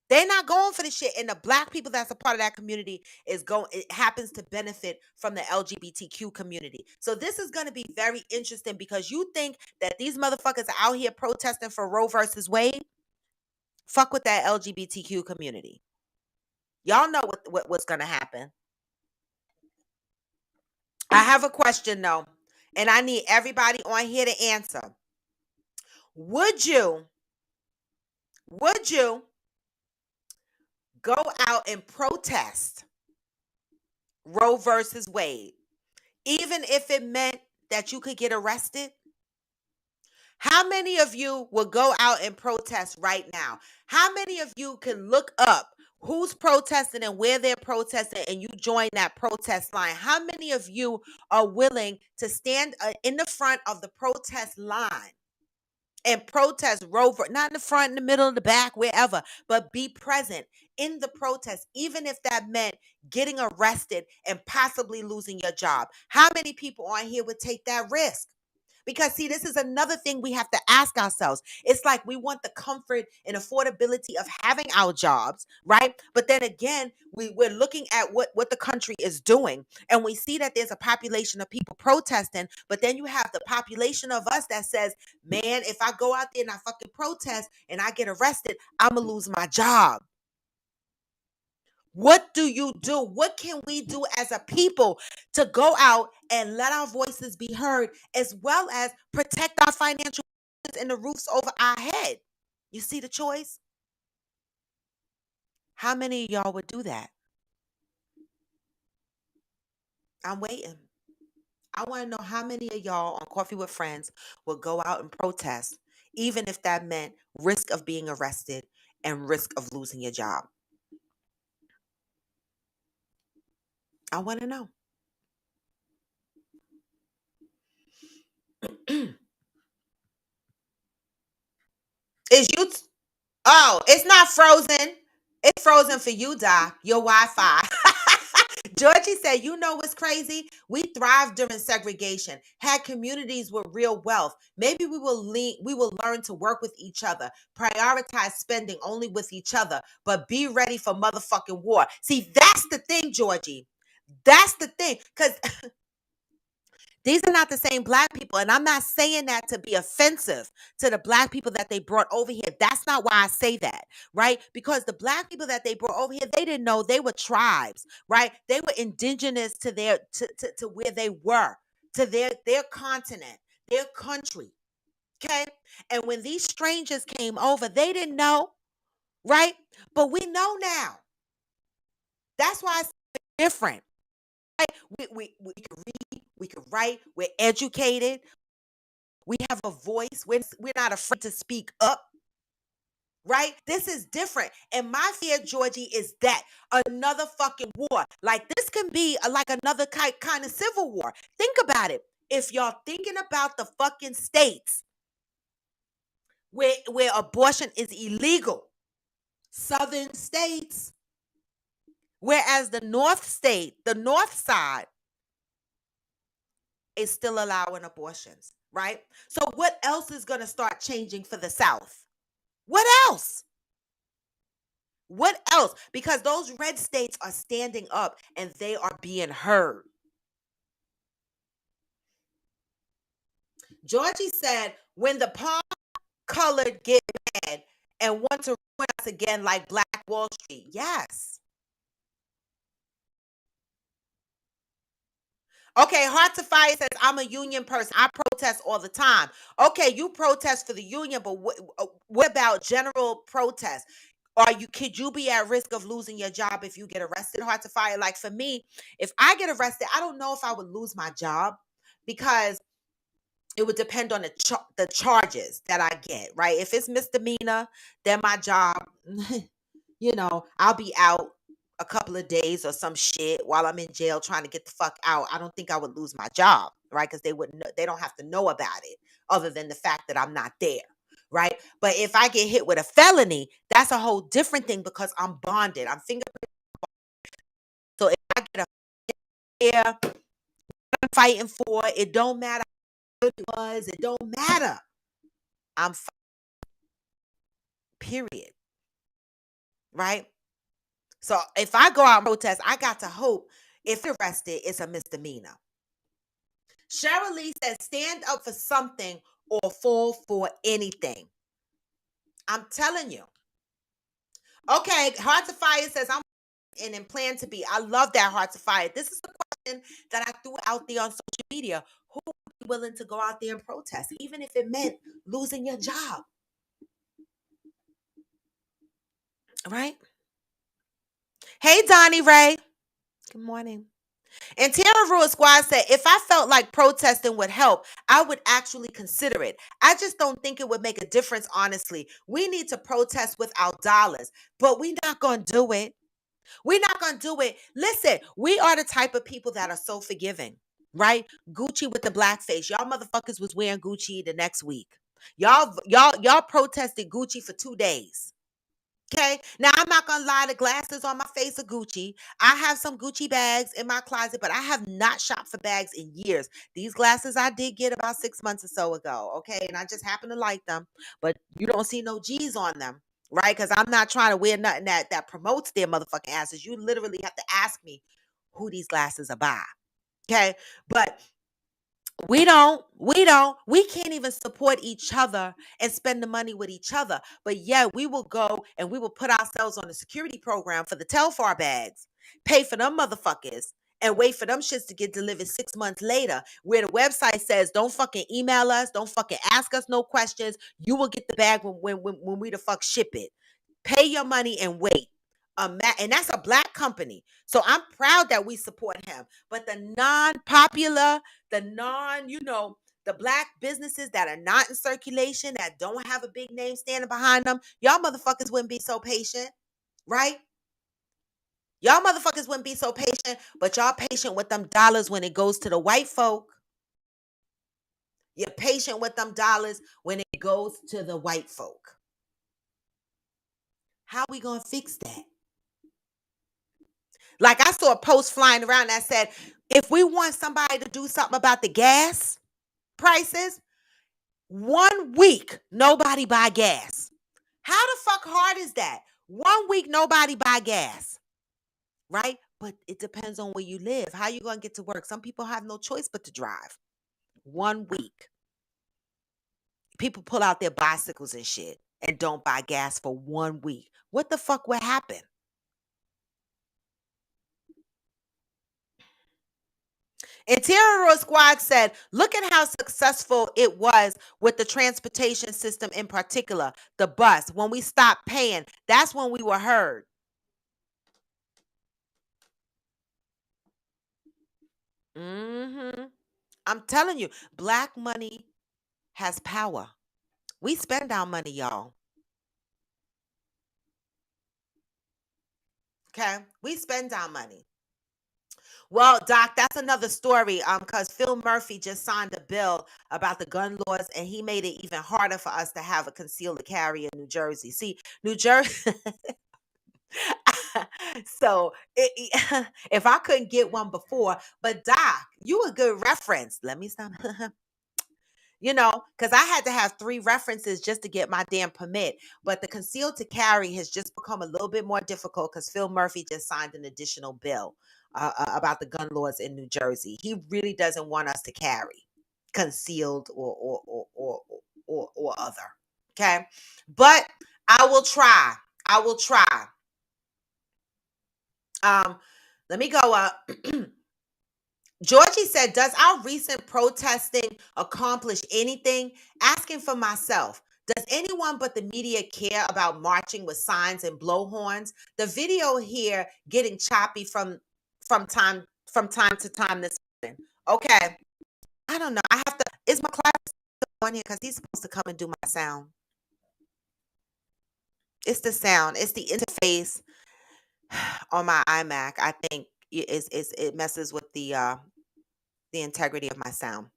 They're not going for the shit. And the black people that's a part of that community it happens to benefit from the LGBTQ community. So this is going to be very interesting because you think that these motherfuckers are out here protesting for Roe versus Wade. Fuck with that LGBTQ community. Y'all know what's going to happen. I have a question though, and I need everybody on here to answer. Would you go out and protest Roe versus Wade, even if it meant that you could get arrested? How many of you will go out and protest right now? How many of you can look up who's protesting and where they're protesting and you join that protest line? How many of you are willing to stand in the front of the protest line and protest Roe, not in the front, in the middle, in the back, wherever, but be present in the protest, even if that meant getting arrested and possibly losing your job? How many people on here would take that risk? Because, see, this is another thing we have to ask ourselves. It's like we want the comfort and affordability of having our jobs, right? But then again, we're looking at what the country is doing, and we see that there's a population of people protesting, but then you have the population of us that says, man, if I go out there and I fucking protest and I get arrested, I'm going to lose my job. What do you do? What can we do as a people to go out and let our voices be heard, as well as protect our financial and the roofs over our head? You see the choice? How many of y'all would do that? I'm waiting. I want to know how many of y'all on Coffee with Friends will go out and protest, even if that meant risk of being arrested and risk of losing your job. I want to know. Is you? Oh, it's not frozen. It's frozen for you, Doc. Your Wi-Fi. Georgie said, you know what's crazy? We thrived during segregation, had communities with real wealth. Maybe we will learn to work with each other, prioritize spending only with each other, but be ready for motherfucking war. See, that's the thing, Georgie. That's the thing. Because these are not the same black people. And I'm not saying that to be offensive to the black people that they brought over here. That's not why I say that, right? Because the black people that they brought over here, they didn't know they were tribes, right? They were indigenous to their to where they were, to their continent, their country. Okay. And when these strangers came over, they didn't know, right? But we know now. That's why it's different. Right? We can read, we can write, we're educated, we have a voice, we're not afraid to speak up, right? This is different. And my fear, Georgie, is that another fucking war. Like this can be like another kind of civil war. Think about it. If y'all thinking about the fucking states where abortion is illegal, southern states, whereas the north side is still allowing abortions, right? So what else is going to start changing for the South? What else? What else? Because those red states are standing up and they are being heard. Georgie said, when the palm colored get mad and want to ruin us again like Black Wall Street. Yes. Okay, Heart to Fire says, I'm a union person. I protest all the time. Okay, you protest for the union, but what about general protest? Could you be at risk of losing your job if you get arrested? Heart to Fire. Like for me, if I get arrested, I don't know if I would lose my job because it would depend on the charges that I get, right? If it's misdemeanor, then my job, I'll be out a couple of days or some shit while I'm in jail trying to get the fuck out. I don't think I would lose my job, right? Because they don't have to know about it other than the fact that I'm not there, right? But if I get hit with a felony, that's a whole different thing because I'm bonded. I'm fingerprint. So if I get a yeah, I'm fighting for, it don't matter how good it was. It don't matter. I'm period. Right? So if I go out and protest, I got to hope if you're arrested, it's a misdemeanor. Cheryl Lee says, stand up for something or fall for anything. I'm telling you. Okay, Hearts of Fire says, I'm and plan to be. I love that, Hearts of Fire. This is the question that I threw out there on social media. Who would be willing to go out there and protest, even if it meant losing your job? Right? Hey, Donnie Ray. Good morning. And Tara Rule Squad said, if I felt like protesting would help, I would actually consider it. I just don't think it would make a difference, honestly. We need to protest with our dollars, but we're not going to do it. We're not going to do it. Listen, we are the type of people that are so forgiving, right? Gucci with the blackface. Y'all motherfuckers was wearing Gucci the next week. Y'all protested Gucci for 2 days. Okay. Now I'm not gonna lie, the glasses on my face are Gucci. I have some Gucci bags in my closet, but I have not shopped for bags in years. These glasses I did get about 6 months or so ago. Okay. And I just happen to like them, but you don't see no G's on them. Right? Because I'm not trying to wear nothing that promotes their motherfucking asses. You literally have to ask me who these glasses are by. Okay. But we can't even support each other and spend the money with each other. But yeah, we will go and we will put ourselves on a security program for the Telfar bags, pay for them motherfuckers, and wait for them shits to get delivered 6 months later, where the website says, don't fucking email us, don't fucking ask us no questions. You will get the bag when we the fuck ship it. Pay your money and wait. And that's a black company. So I'm proud that we support him. But the non-popular, the the black businesses that are not in circulation, that don't have a big name standing behind them, y'all motherfuckers wouldn't be so patient, right? Y'all motherfuckers wouldn't be so patient, but y'all patient with them dollars when it goes to the white folk. You're patient with them dollars when it goes to the white folk. How we gonna fix that? Like I saw a post flying around that said, if we want somebody to do something about the gas prices, 1 week, nobody buy gas. How the fuck hard is that? 1 week, nobody buy gas, right? But it depends on where you live. How you going to get to work? Some people have no choice but to drive. 1 week. People pull out their bicycles and shit and don't buy gas for 1 week. What the fuck would happen? Interior Squad said, look at how successful it was with the transportation system in particular, the bus. When we stopped paying, that's when we were heard. I'm telling you, black money has power. We spend our money, y'all. Okay? We spend our money. Well, Doc, that's another story. Because Phil Murphy just signed a bill about the gun laws, and he made it even harder for us to have a concealed carry in New Jersey. See, New Jersey. So if I couldn't get one before, but Doc, you a good reference. Let me stop. Because I had to have 3 references just to get my damn permit. But the concealed to carry has just become a little bit more difficult because Phil Murphy just signed an additional bill about the gun laws in New Jersey. He really doesn't want us to carry concealed or other. Okay, but I will try. I will try. Let me go up. Georgie said, does our recent protesting accomplish anything? Asking for myself, does anyone but the media care about marching with signs and blowhorns? The video here getting choppy from time to time this morning. Okay. I don't know. I have to, is my Clarence on here? Because he's supposed to come and do my sound. It's the sound. It's the interface on my iMac. I think it messes with the integrity of my sound.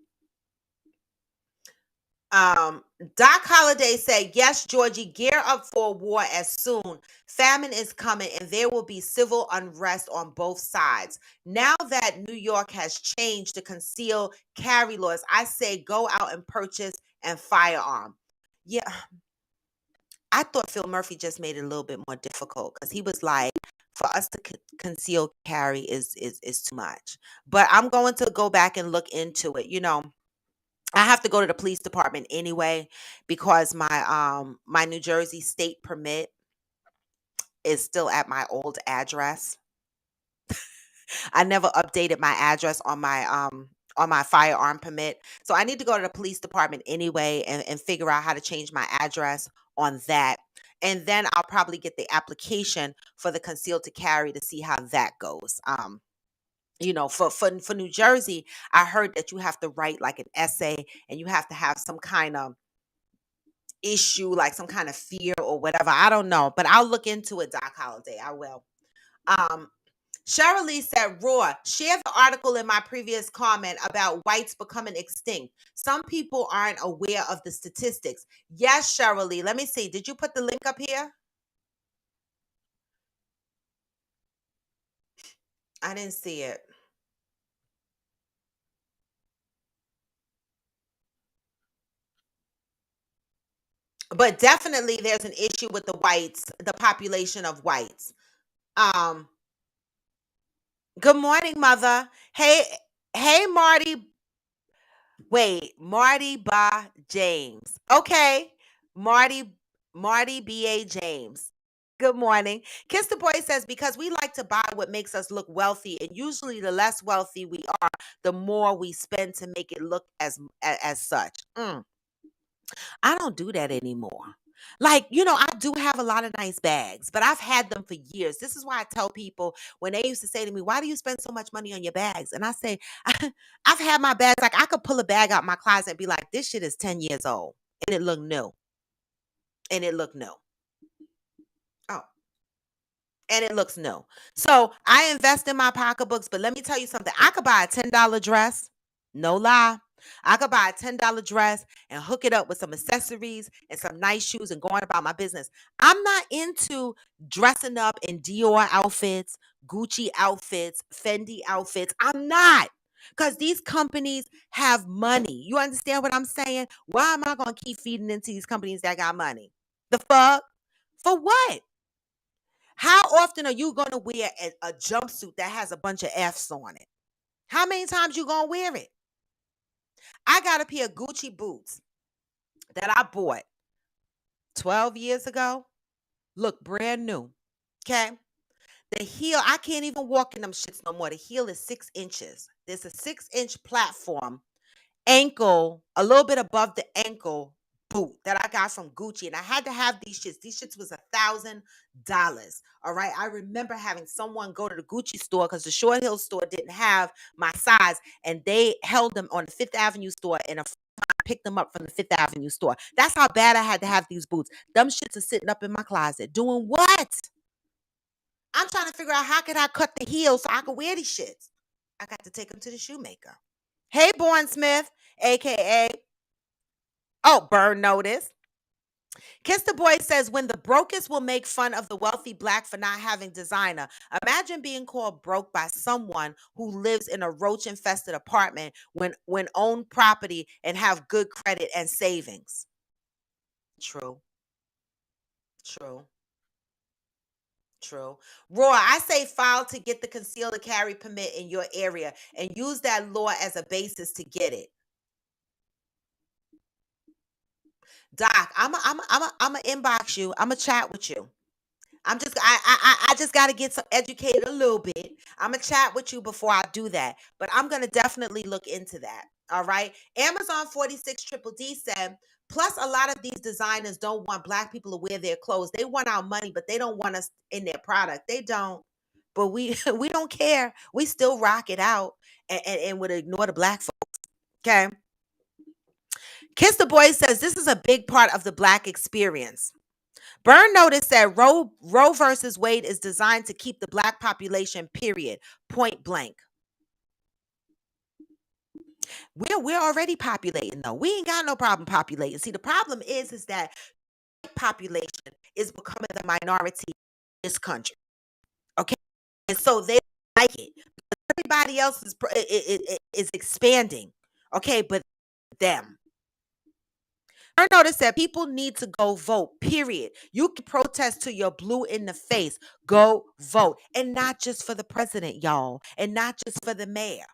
Doc Holliday said, yes, Georgie, gear up for war as soon. Famine is coming and there will be civil unrest on both sides. Now that New York has changed the concealed carry laws, I say go out and purchase a firearm. Yeah, I thought Phil Murphy just made it a little bit more difficult because he was like, for us to conceal carry is too much. But I'm going to go back and look into it. I have to go to the police department anyway because my New Jersey state permit is still at my old address. I never updated my address on my firearm permit. So I need to go to the police department anyway and figure out how to change my address on that. And then I'll probably get the application for the concealed to carry to see how that goes. For New Jersey, I heard that you have to write like an essay and you have to have some kind of issue, like some kind of fear or whatever. I don't know, but I'll look into it, Doc Holiday. I will. Um, Cheryl Lee said, Raw, share the article in my previous comment about whites becoming extinct. Some people aren't aware of the statistics. Yes, Cheryl Lee. Let me see. Did you put the link up here? I didn't see it. But definitely there's an issue with the whites, the population of whites. Um, Good morning, mother. Hey, Marty. Wait, Marty Ba James. Okay. Marty Marty B.A. James. Good morning. Kiss the Boy says, because we like to buy what makes us look wealthy, and usually the less wealthy we are, the more we spend to make it look as such. I don't do that anymore. Like, I do have a lot of nice bags, but I've had them for years. This is why I tell people when they used to say to me, why do you spend so much money on your bags? And I say, I've had my bags. Like, I could pull a bag out my closet and be like, this shit is 10 years old. And it looked new. And it looked new. Oh, and it looks new. So I invest in my pocketbooks, but let me tell you something. I could buy a $10 dress. No lie. I could buy a $10 dress and hook it up with some accessories and some nice shoes and go on about my business. I'm not into dressing up in Dior outfits, Gucci outfits, Fendi outfits. I'm not. Because these companies have money. You understand what I'm saying? Why am I going to keep feeding into these companies that got money? The fuck? For what? How often are you going to wear a jumpsuit that has a bunch of F's on it? How many times you going to wear it? I got a pair of Gucci boots that I bought 12 years ago. Look brand new. Okay. The heel, I can't even walk in them shits no more. The heel is 6 inches. There's a 6-inch platform, ankle, a little bit above the ankle boot that I got from Gucci. And I had to have these shits. These shits was $1,000. All right. I remember having someone go to the Gucci store because the Short Hill store didn't have my size. And they held them on the Fifth Avenue store and picked them up from the Fifth Avenue store. That's how bad I had to have these boots. Them shits are sitting up in my closet. Doing what? I'm trying to figure out how could I cut the heel so I could wear these shits. I got to take them to the shoemaker. Hey, Born Smith, aka Burn Notice. Kiss the Boy says, when the brokest will make fun of the wealthy black for not having designer. Imagine being called broke by someone who lives in a roach infested apartment when own property and have good credit and savings. True. True. True. Roy, I say file to get the concealed to carry permit in your area and use that law as a basis to get it. Doc, I'm a inbox you. I'm a chat with you. I just got to get some educated a little bit. I'm gonna chat with you before I do that, but I'm gonna definitely look into that. All right. Amazon 46 Triple D said, plus a lot of these designers don't want black people to wear their clothes. They want our money, but they don't want us in their product. They don't. But we we don't care. We still rock it out and would ignore the black folks. Okay. Kiss the Boy says this is a big part of the black experience. Burn Notice said Roe versus Wade is designed to keep the black population, period, point blank. We're already populating though. We ain't got no problem populating. See, the problem is that population is becoming the minority in this country. Okay, and so they like it. Everybody else is expanding. Okay, but them. Burn Notice said people need to go vote, period. You can protest till you're blue in the face. Go vote. And not just for the president, y'all. And not just for the mayor.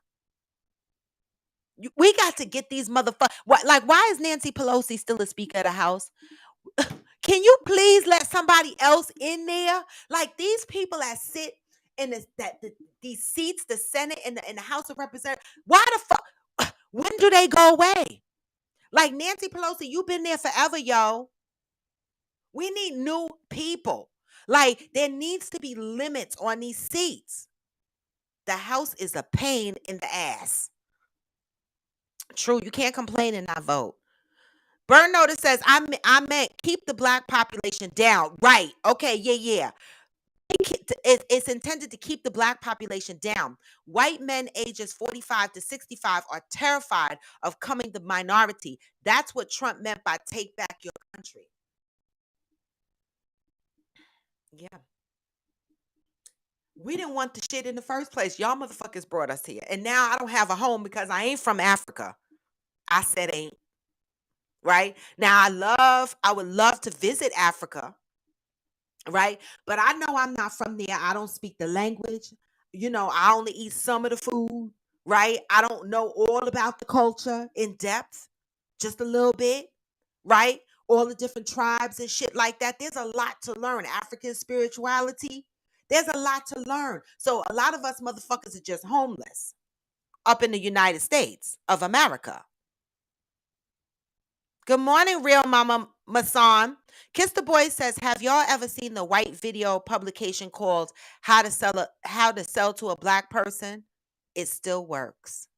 We got to get these motherfuckers. Like, why is Nancy Pelosi still a Speaker of the House? Can you please let somebody else in there? Like, these people that sit in these seats, the Senate and the House of Representatives, why the fuck? When do they go away? Like, Nancy Pelosi, you've been there forever, yo. We need new people. Like, there needs to be limits on these seats. The House is a pain in the ass. True, you can't complain and not vote. Burn Notice says, I meant keep the black population down. Right. Okay, yeah. It's intended to keep the black population down. White men ages 45 to 65 are terrified of coming the minority. That's what Trump meant by take back your country. Yeah. We didn't want the shit in the first place. Y'all motherfuckers brought us here. And now I don't have a home because I ain't from Africa. I said ain't. Right? Now I would love to visit Africa. Right? But I know I'm not from there. I don't speak the language. I only eat some of the food. Right? I don't know all about the culture in depth. Just a little bit. Right? All the different tribes and shit like that. There's a lot to learn. African spirituality. There's a lot to learn. So a lot of us motherfuckers are just homeless up in the United States of America. Good morning, Real Mama Masan. Kiss the Boy says, have y'all ever seen the white video publication called How to Sell to a Black Person? It still works.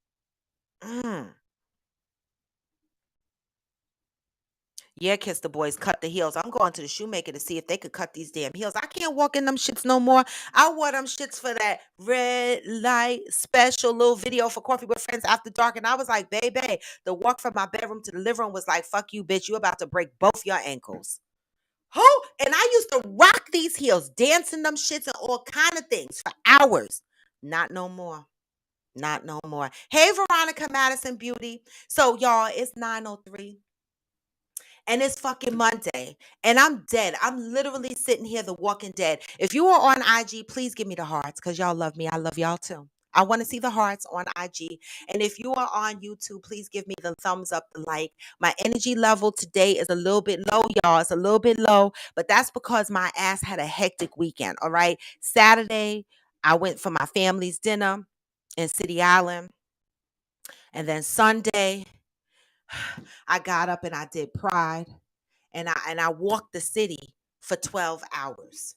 Yeah, Kiss the Boys, cut the heels. I'm going to the shoemaker to see if they could cut these damn heels. I can't walk in them shits no more. I wore them shits for that red light special little video for Coffee with Friends After Dark. And I was like, baby, the walk from my bedroom to the living room was like, fuck you, bitch. You about to break both your ankles. Who? And I used to rock these heels, dancing them shits and all kind of things for hours. Not no more. Not no more. Hey, Veronica Madison Beauty. So, y'all, it's 9:03. And it's fucking Monday. And I'm dead. I'm literally sitting here, the Walking Dead. If you are on IG, please give me the hearts because y'all love me. I love y'all too. I want to see the hearts on IG. And if you are on YouTube, please give me the thumbs up, the like. My energy level today is a little bit low, y'all. It's a little bit low, but that's because my ass had a hectic weekend. All right. Saturday, I went for my family's dinner in City Island. And then Sunday, I got up and I did Pride. And I walked the city for 12 hours.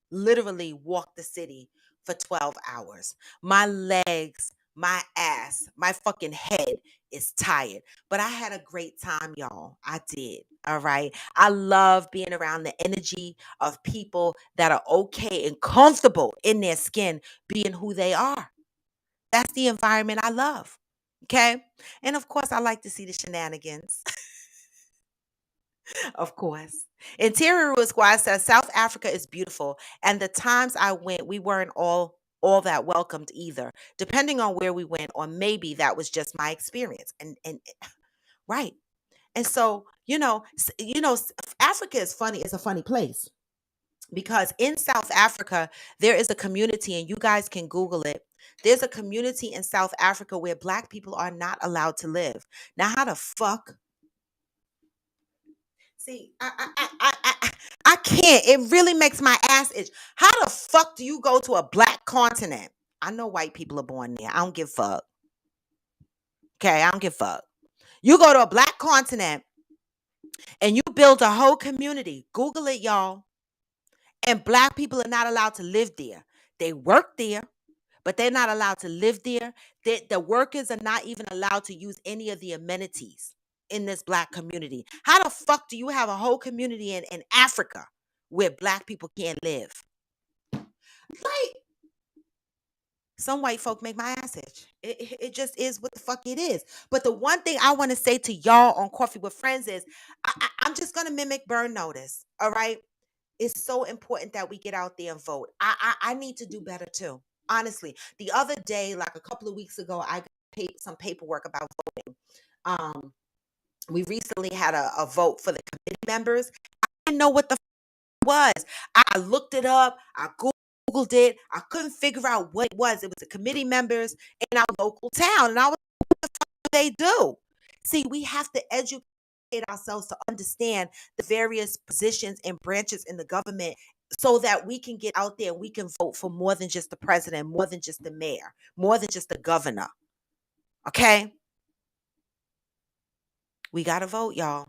Literally walked the city for 12 hours. My legs, my ass, my fucking head is tired. But I had a great time, y'all. I did. All right. I love being around the energy of people that are okay and comfortable in their skin being who they are. That's the environment I love. Okay. And of course, I like to see the shenanigans. Of course. Interior Squad says South Africa is beautiful, and the times I went, we weren't all that welcomed either. Depending on where we went, or maybe that was just my experience. And right. And so, Africa is funny. It's a funny place because in South Africa there is a community, and you guys can Google it. There's a community in South Africa where Black people are not allowed to live. Now, how the fuck? See, I can't. It really makes my ass itch. How the fuck do you go to a black continent? I know white people are born there. I don't give a fuck. Okay, I don't give a fuck. You go to a black continent and you build a whole community. Google it, y'all. And Black people are not allowed to live there. They work there, but they're not allowed to live there. The workers are not even allowed to use any of the amenities in this Black community. How the fuck do you have a whole community in Africa where Black people can't live? Like, some white folk make my ass itch. It just is what the fuck it is. But the one thing I want to say to y'all on Coffee with Friends is I'm just going to mimic Burn Notice. All right. It's so important that we get out there and vote. I need to do better too. Honestly, the other day, like a couple of weeks ago, I got some paperwork about voting. We recently had a vote for the committee members. I didn't know what the was. I looked it up. I Googled it. I couldn't figure out what it was. It was the committee members in our local town. And I was like, what the fuck do they do? See, we have to educate ourselves to understand the various positions and branches in the government so that we can get out there and we can vote for more than just the president, more than just the mayor, more than just the governor. Okay? We got to vote, y'all.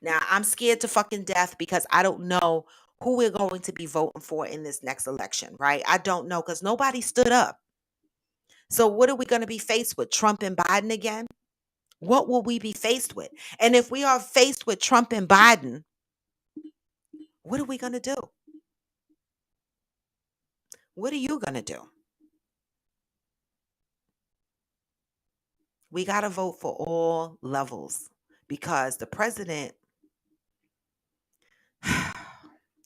Now, I'm scared to fucking death because I don't know who we're going to be voting for in this next election, right? I don't know because nobody stood up. So, what are we going to be faced with? Trump and Biden again? What will we be faced with? And if we are faced with Trump and Biden, what are we going to do? What are you going to do? We got to vote for all levels because the president,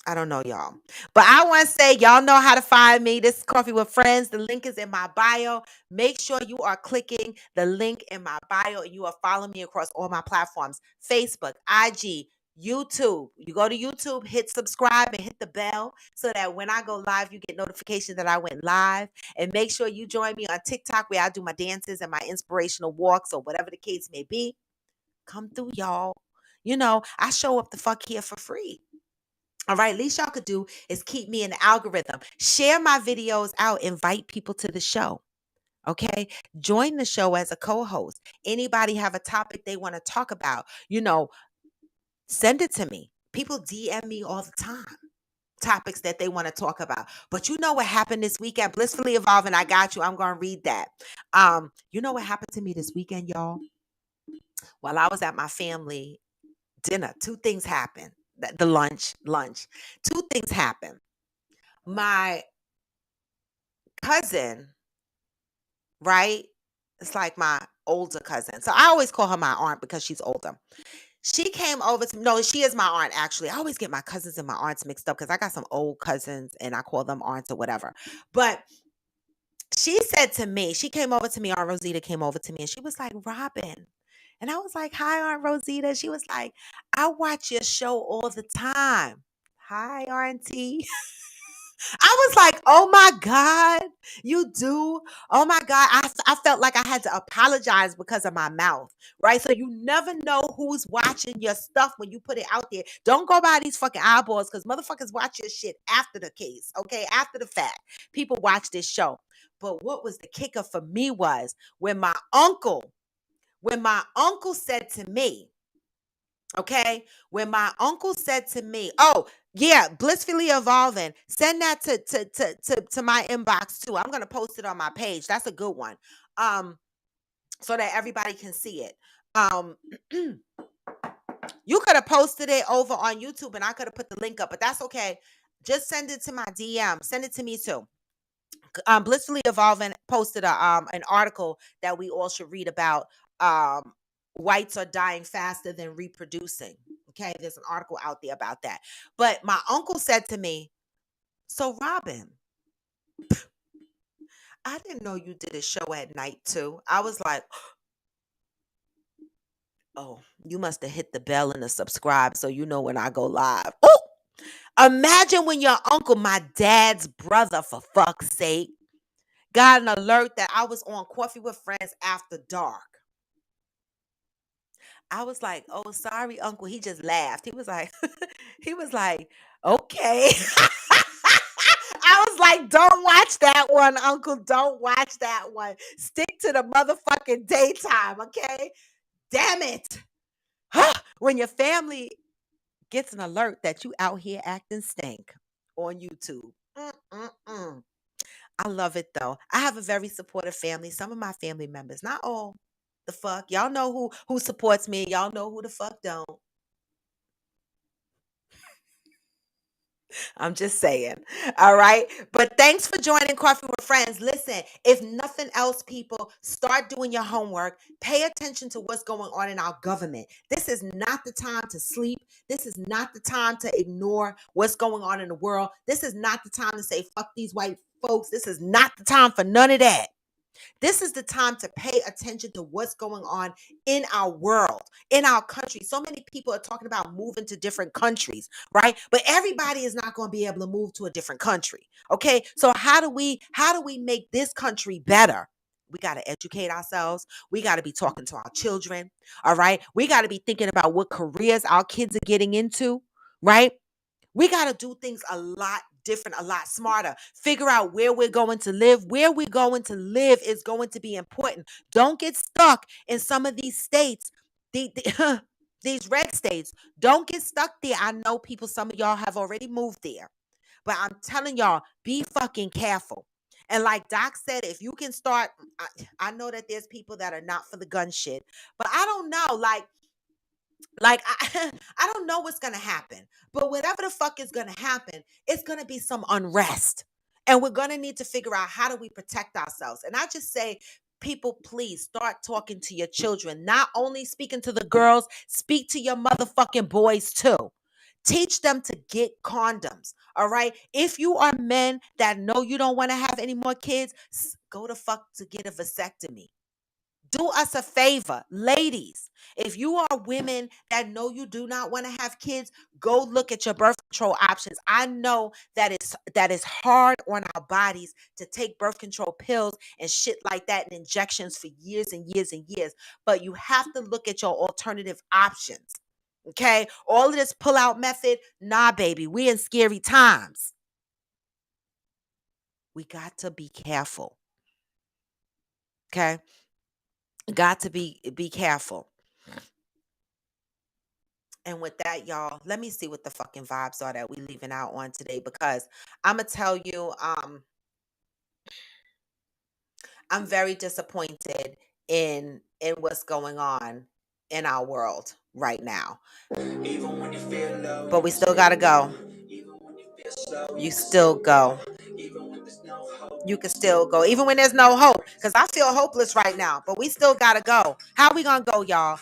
I don't know, y'all. But I want to say, y'all know how to find me. This is Coffee with Friends. The link is in my bio. Make sure you are clicking the link in my bio and you are following me across all my platforms: Facebook, IG, YouTube. You go to YouTube, hit subscribe and hit the bell so that when I go live, you get notification that I went live. And make sure you join me on TikTok where I do my dances and my inspirational walks or whatever the case may be. Come through, y'all. You know, I show up the fuck here for free. All right, least y'all could do is keep me in the algorithm. Share my videos out, invite people to the show. Okay, join the show as a co-host. Anybody have a topic they want to talk about, send it to me. People DM me all the time topics that they want to talk about. But you know what happened this weekend? Blissfully Evolving, I got you. I'm going to read that. You know what happened to me this weekend, y'all? While I was at my family dinner, two things happened. The lunch. Two things happened. My cousin, right? It's like my older cousin. So I always call her my aunt because she's older. She came over to, no, she is my aunt actually. I always get my cousins and my aunts mixed up because I got some old cousins and I call them aunts or whatever. But she said to me, she came over to me, Aunt Rosita came over to me and she was like, Robin. And I was like, hi, Aunt Rosita. She was like, I watch your show all the time. Hi, Auntie. I was like, oh my God, you do? Oh my God. I felt like I had to apologize because of my mouth, right? So you never know who's watching your stuff when you put it out there. Don't go by these fucking eyeballs because motherfuckers watch your shit after the case, okay? After the fact. People watch this show. But what was the kicker for me was when my uncle said to me, okay, when my uncle said to me, oh, yeah, Blissfully Evolving, send that to my inbox too. I'm going to post it on my page. That's a good one. So that everybody can see it. You could have posted it over on YouTube and I could have put the link up, but that's okay. Just send it to my DM. Send it to me too. Blissfully Evolving posted an article that we all should read about. Whites are dying faster than reproducing. Okay, there's an article out there about that. But my uncle said to me, so Robin, I didn't know you did a show at night too. I was like, oh, you must have hit the bell and the subscribe so you know when I go live. Oh, imagine when your uncle, my dad's brother, for fuck's sake, got an alert that I was on Coffee with Friends after dark. I was like, oh, sorry, uncle. He just laughed. He was like, okay. I was like, don't watch that one, uncle. Don't watch that one. Stick to the motherfucking daytime, okay? Damn it. When your family gets an alert that you out here acting stink on YouTube. I love it though. I have a very supportive family. Some of my family members, not all. The fuck, y'all know who supports me. Y'all know who the fuck don't. I'm just saying. All right. But thanks for joining Coffee with Friends. Listen, if nothing else, people, start doing your homework. Pay attention to what's going on in our government. This is not the time to sleep. This is not the time to ignore what's going on in the world. This is not the time to say, fuck these white folks. This is not the time for none of that. This is the time to pay attention to what's going on in our world, in our country. So many people are talking about moving to different countries, right? But everybody is not going to be able to move to a different country. Okay? So how do we make this country better? We got to educate ourselves. We got to be talking to our children, all right? We got to be thinking about what careers our kids are getting into, right? We got to do things a lot different, a lot smarter. Figure out where we're going to live. Where we're going to live is going to be important. Don't get stuck in some of these states, these red states. Don't get stuck there. I know people, some of y'all have already moved there, but I'm telling y'all, be fucking careful. And like Doc said, if you can start, I know that there's people that are not for the gun shit, but I don't know. I don't know what's gonna happen, but whatever the fuck is gonna happen, it's gonna be some unrest, and we're gonna need to figure out how do we protect ourselves. And I just say, people, please start talking to your children. Not only speaking to the girls, speak to your motherfucking boys too. Teach them to get condoms. All right. If you are men that know you don't want to have any more kids, go to fuck to get a vasectomy. Do us a favor, ladies. If you are women that know you do not want to have kids, go look at your birth control options. I know that is hard on our bodies to take birth control pills and shit like that and injections for years and years and years, but you have to look at your alternative options. Okay? All of this pull-out method, nah, baby, we in scary times. We got to be careful. Okay? Got to be careful. And with that, y'all, let me see what the fucking vibes are that we leaving out on today, because I'm gonna tell you, I'm very disappointed in what's going on in our world right now. But we still gotta go. You still go. You can still go, even when there's no hope. Because I feel hopeless right now, but we still gotta go. How we gonna go, y'all?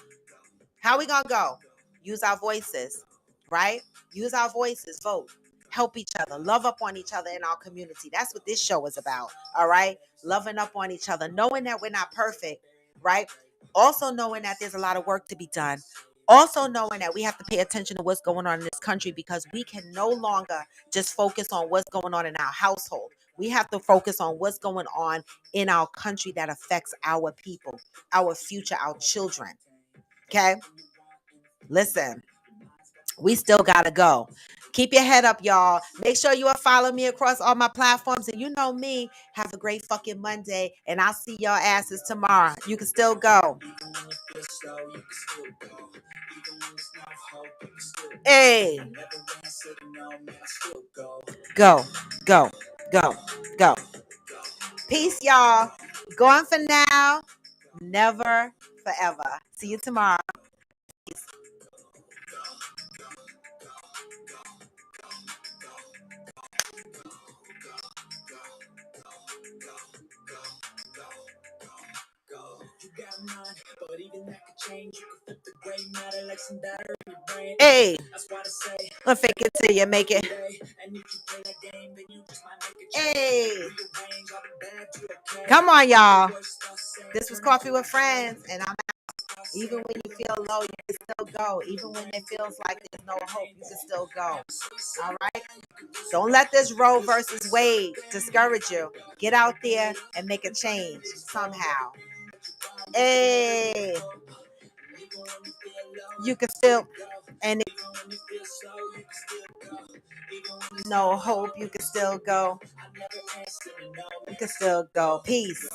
How we gonna go? Use our voices, right? Use our voices, vote, help each other, love up on each other in our community. That's what this show is about, all right? Loving up on each other, knowing that we're not perfect, right? Also knowing that there's a lot of work to be done. Also knowing that we have to pay attention to what's going on in this country, because we can no longer just focus on what's going on in our household. We have to focus on what's going on in our country that affects our people, our future, our children. Okay? Listen, we still gotta go. Keep your head up, y'all. Make sure you are following me across all my platforms. And you know me. Have a great fucking Monday. And I'll see y'all asses tomorrow. You can still go. Hey. Go, go, go, go. Peace, y'all. Going for now. Never forever. See you tomorrow. Peace. You got mine, but even that could change. You could flip the gray matter like some batter in your brain. Hey. That's why I say, I'll fake it till you make it. and if you play that game, then you just might make a change. Hey. Rearrange all the bad to the okay. Come on, y'all. This was Coffee with Friends, and I'm out. Even when you feel low, you can still go. Even when it feels like there's no hope, you can still go. All right? Don't let this Roe versus Wade discourage you. Get out there and make a change somehow. Hey, you can still, and no hope, you can still go. You can still go. Peace.